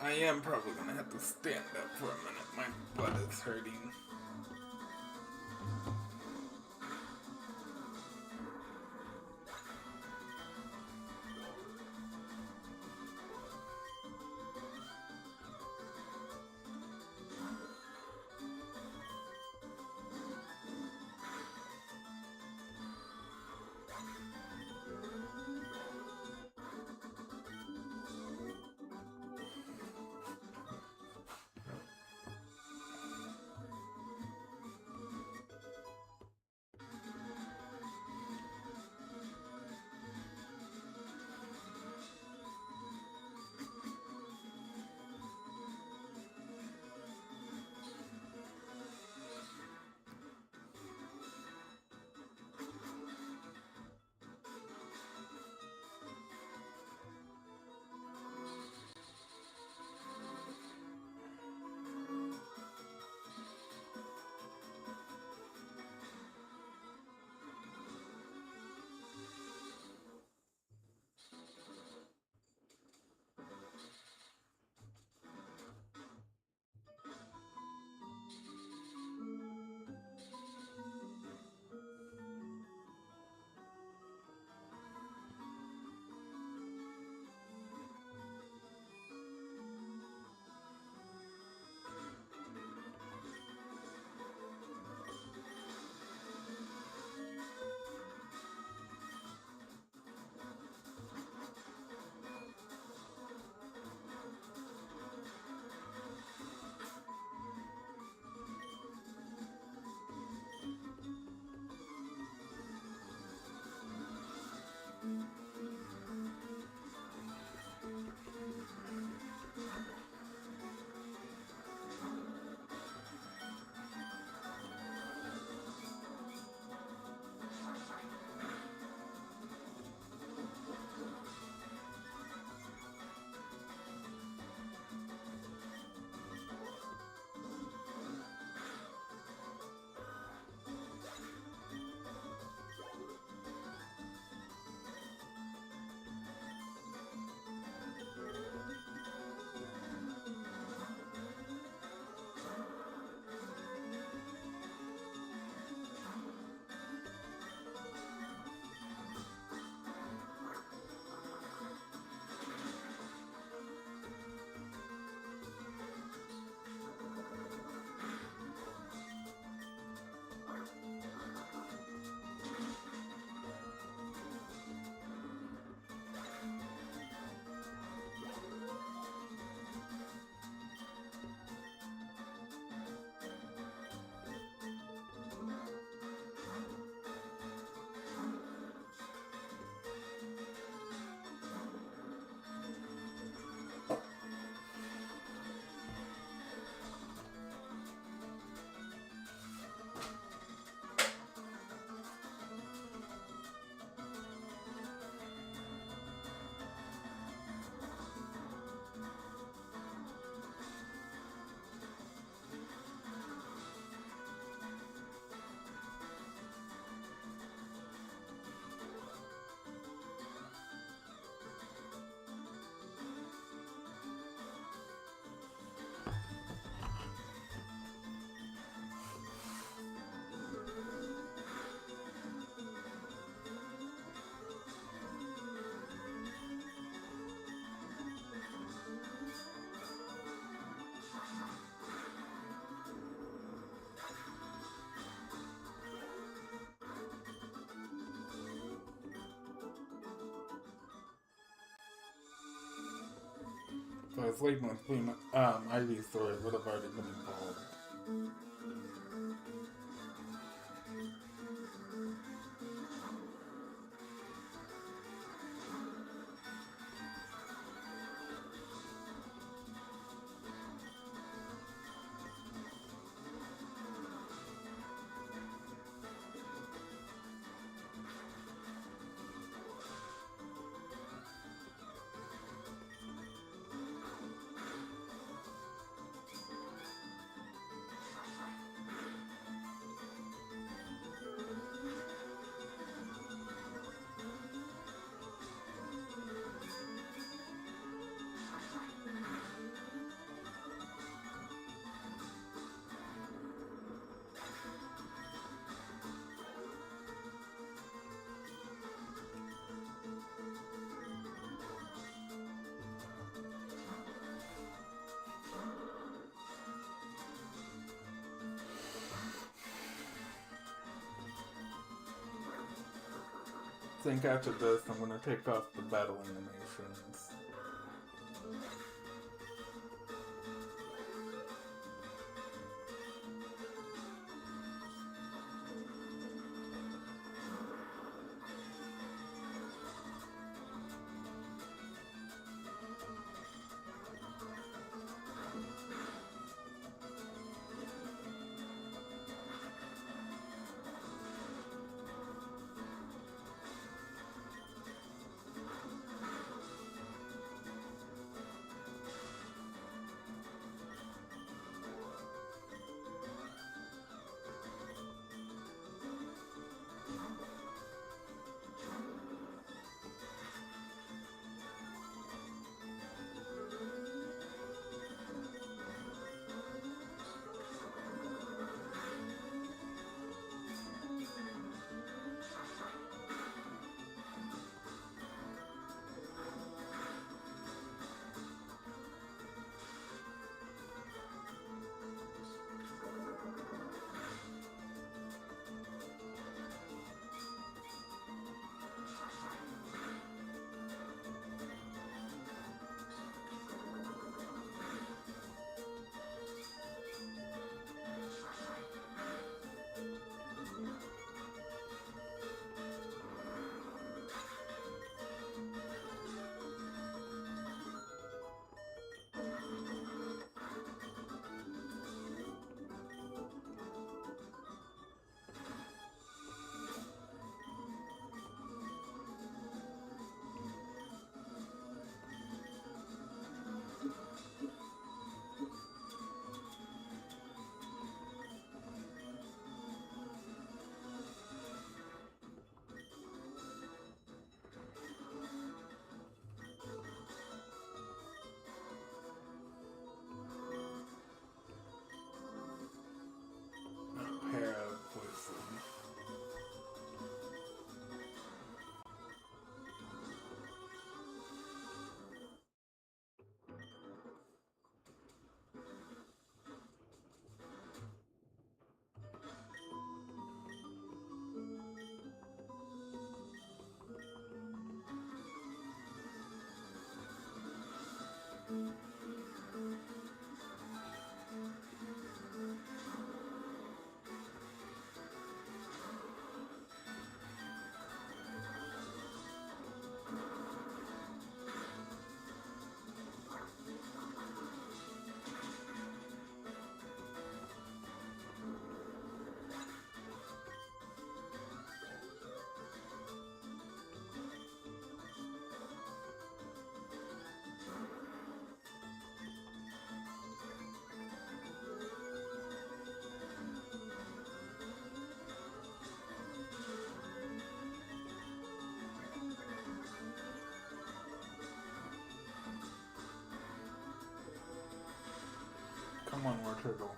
I am probably gonna have to stand up for a minute. My butt is hurting. If I was leaving with Bloom, Ivysaur, it would have already been involved. I think after this, I'm gonna take off the battle animations. Pair of poison. Come on, War Turtle.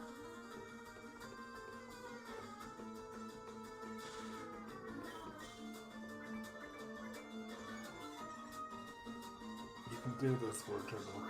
You can do this, War Turtle.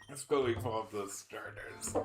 Let's go evolve those starters.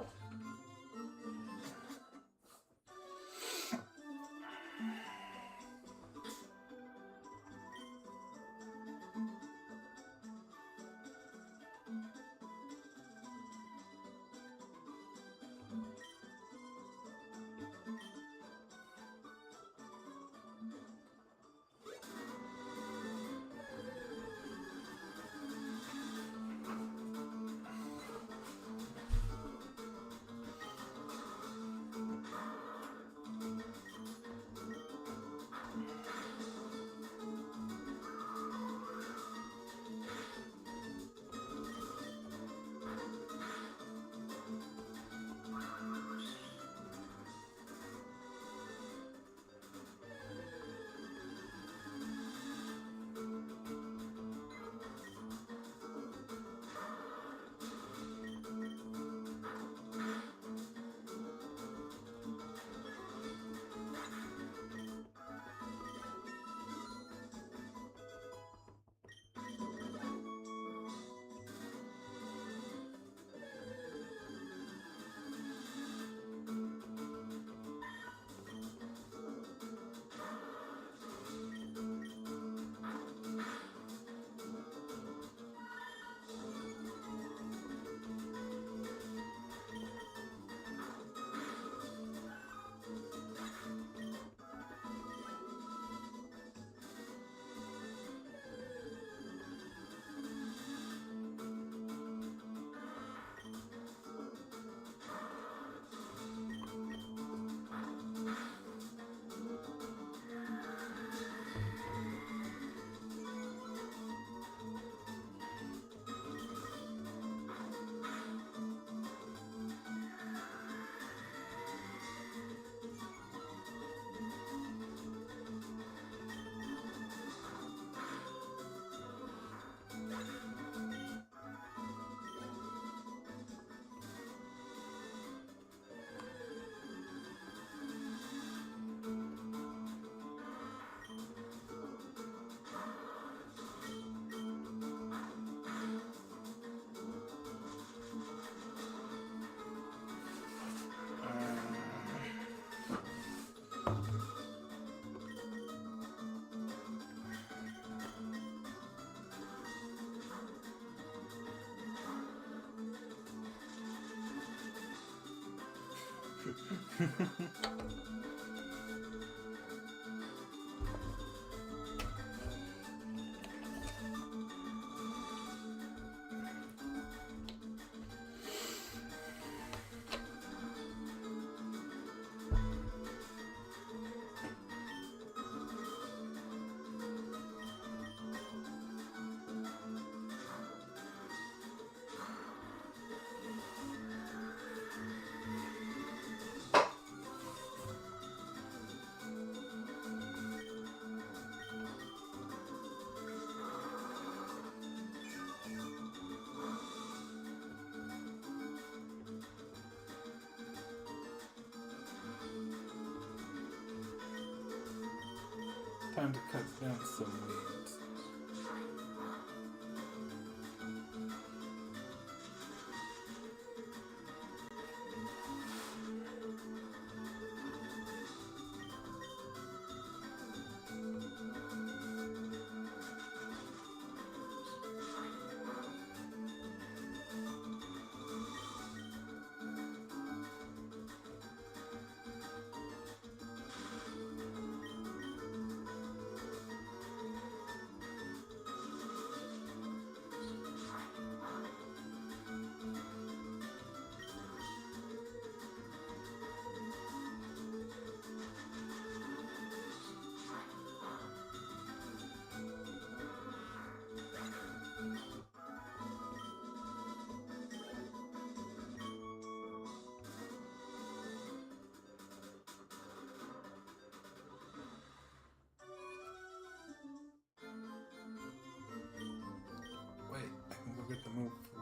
Time to cut down some weeds.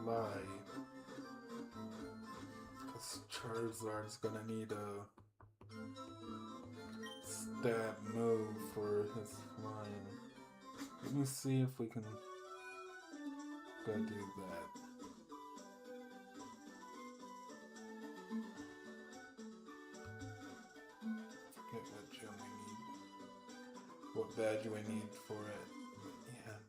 fly. Because Charizard's gonna need a stab move for his flying. Let me see if we can go do that. Forget what gem we need. What badge we need for it. Yeah.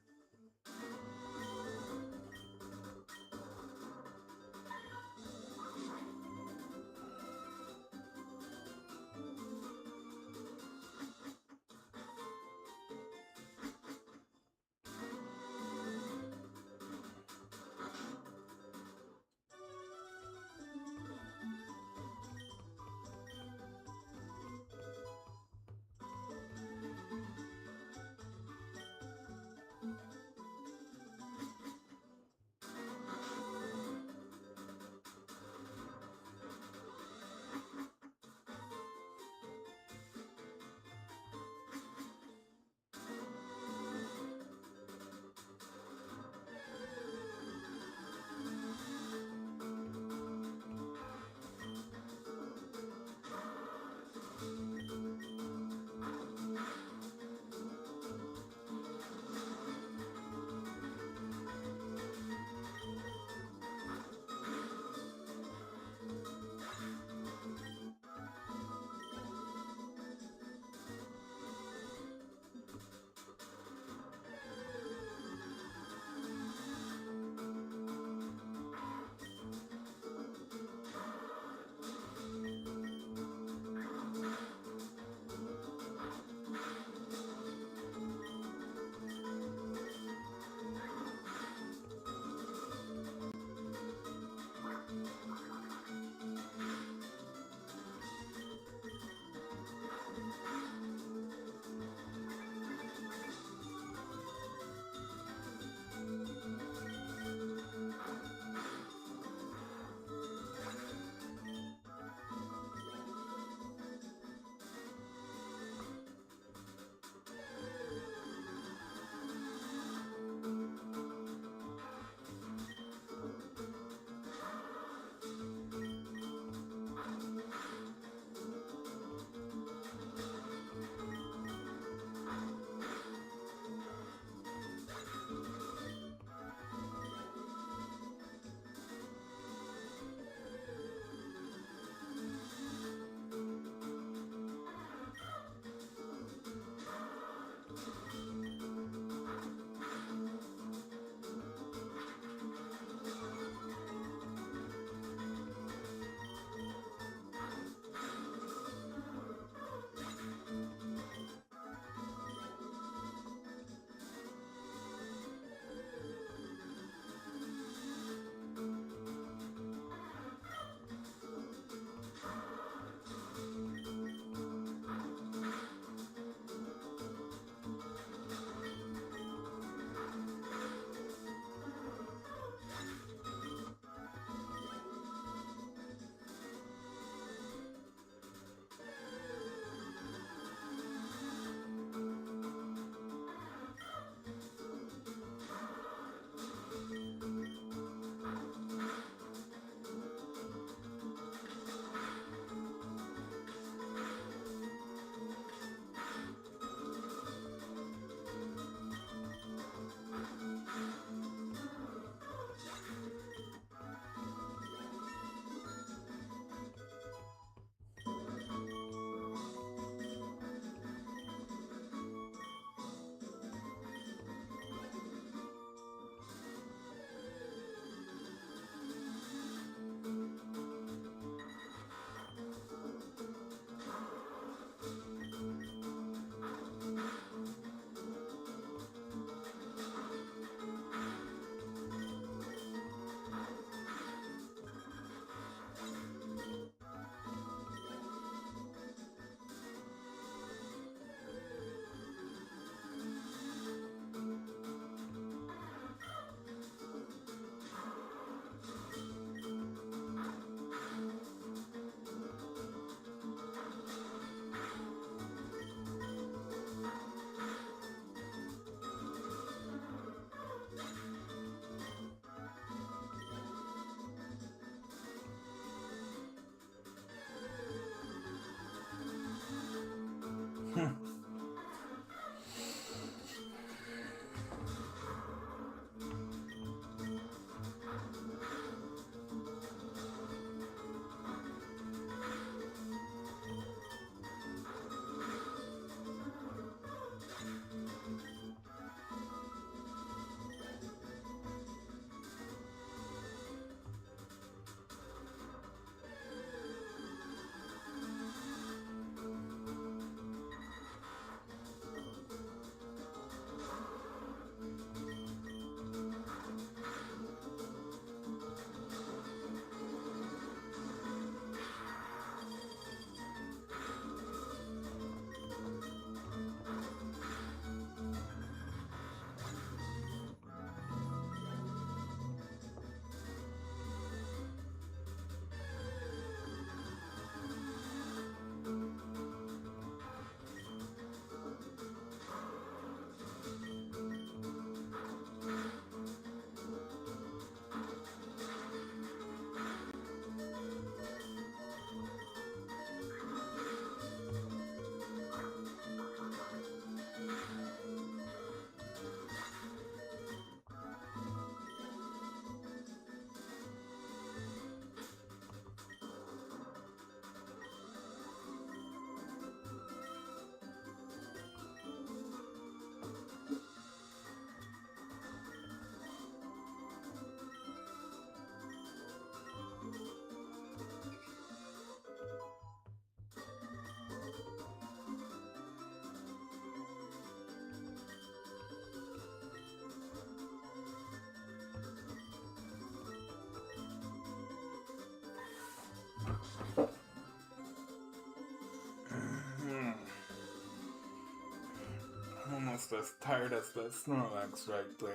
almost as tired as the Snorlax right there.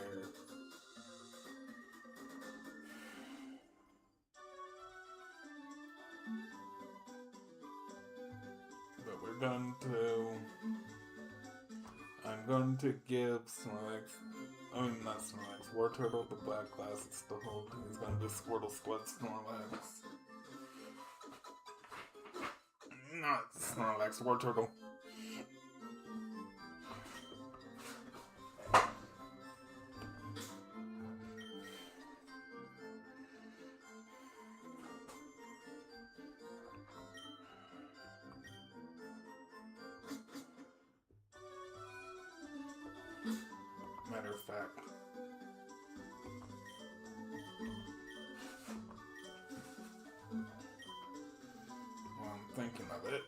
But I'm going to give not Snorlax, War Turtle the black glasses to hold. He's going to do Squirtle Squad Snorlax. Not Snorlax, War Turtle. Matter of fact. Well, I'm thinking of it.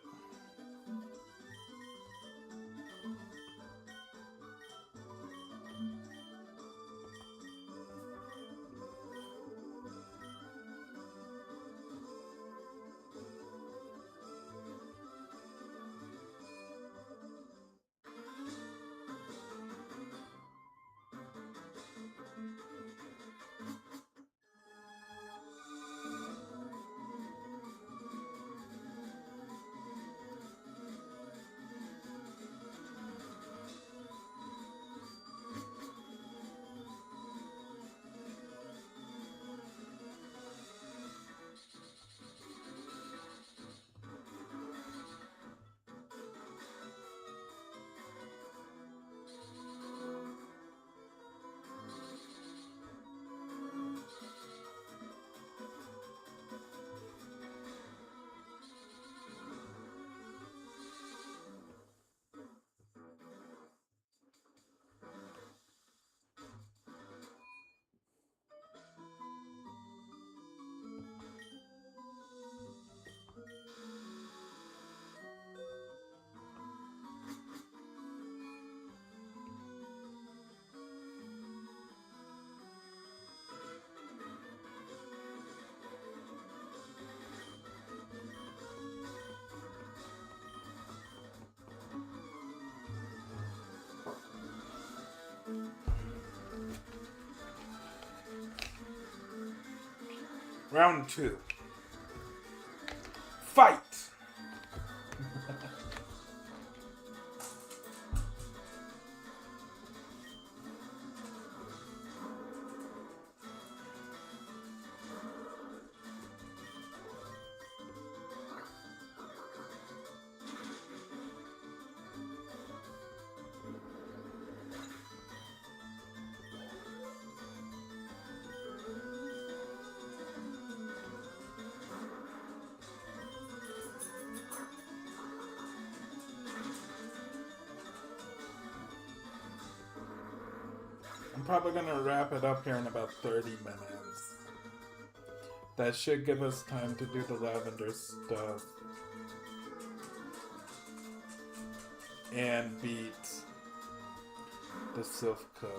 Round 2. Fight! I'm probably going to wrap it up here in about 30 minutes. That should give us time to do the lavender stuff. And beat the Silphco.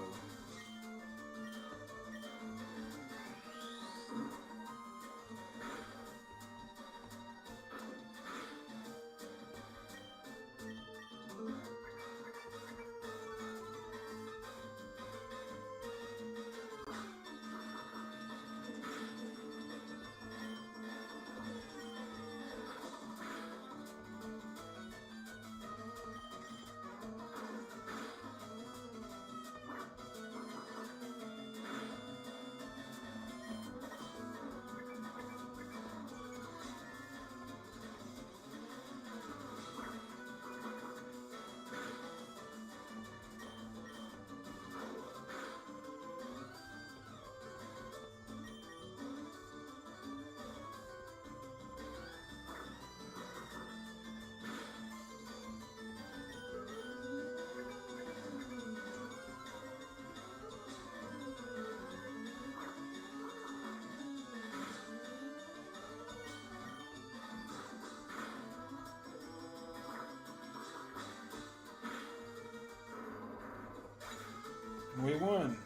We won.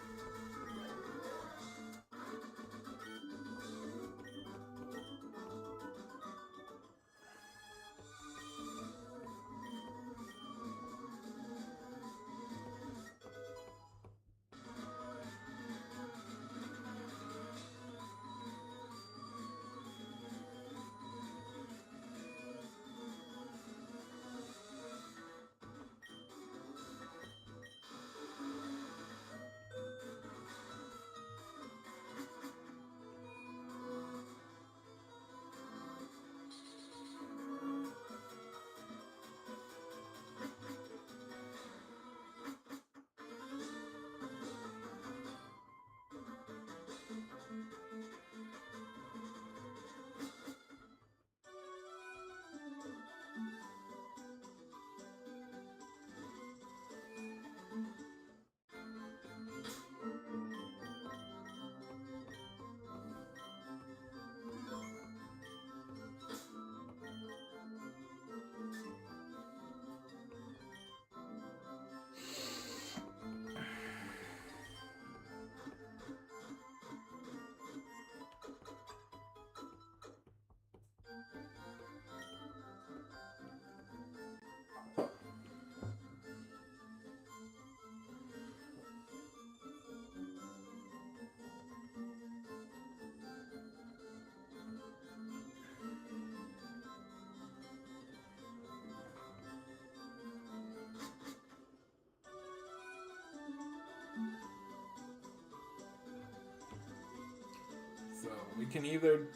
We can either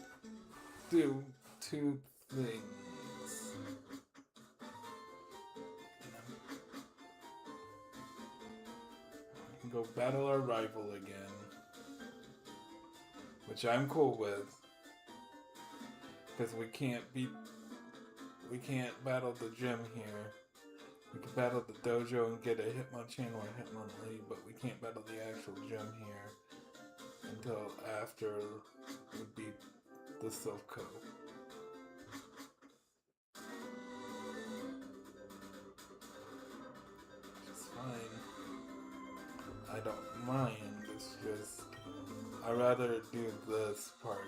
do two things. We can go battle our rival again, which I'm cool with, because we can't battle the gym here. We can battle the dojo and get a Hitmonchan or a Hitmonlee, but we can't battle the actual gym here until after we beat the Silph Co. It's fine. I don't mind. It's just I'd rather do this part.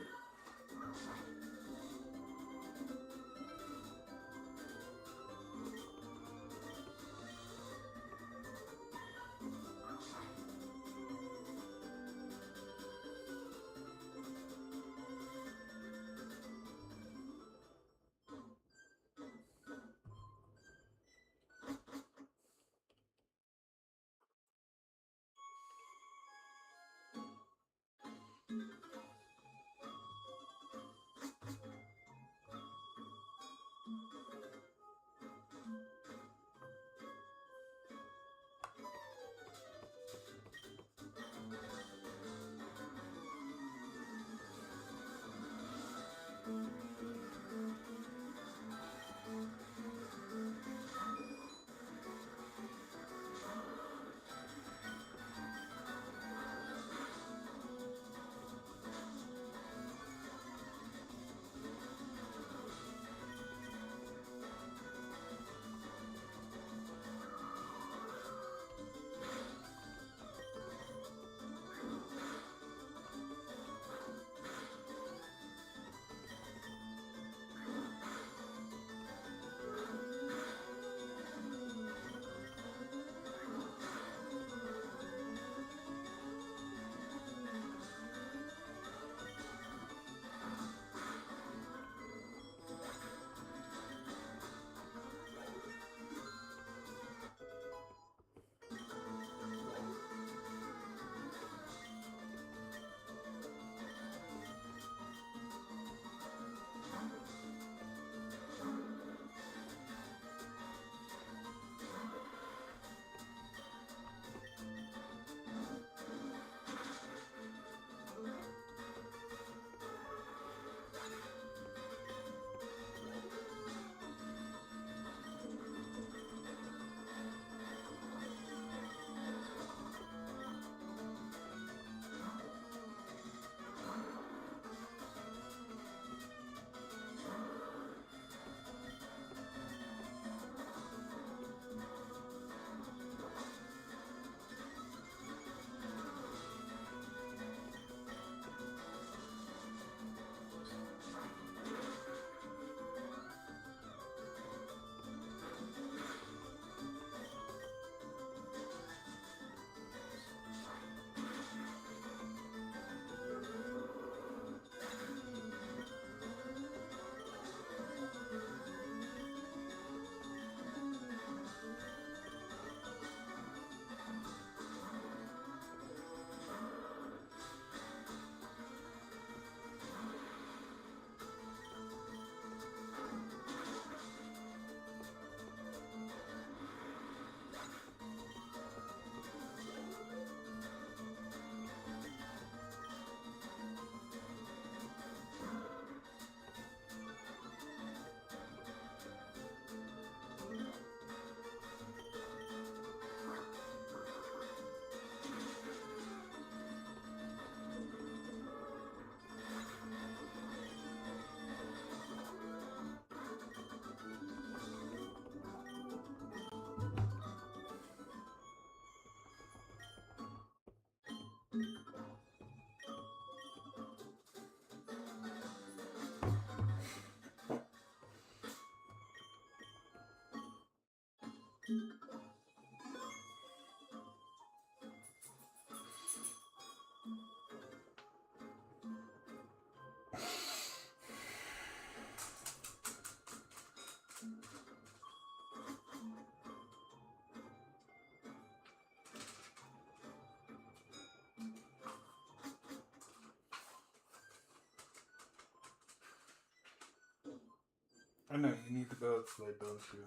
I know, you need to go outside, don't you?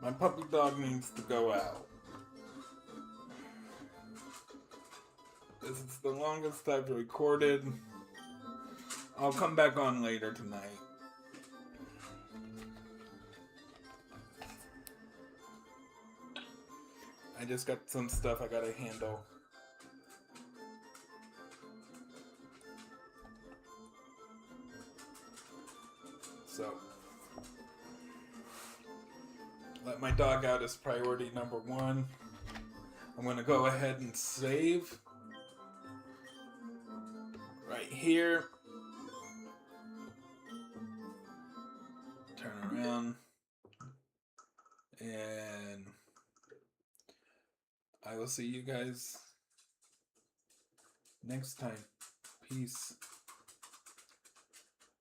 My puppy dog needs to go out. This is the longest I've recorded. I'll come back on later tonight. I just got some stuff I gotta handle. So, let my dog out as priority number one. I'm gonna go ahead and save. Right here. Turn around. And I will see you guys next time. Peace.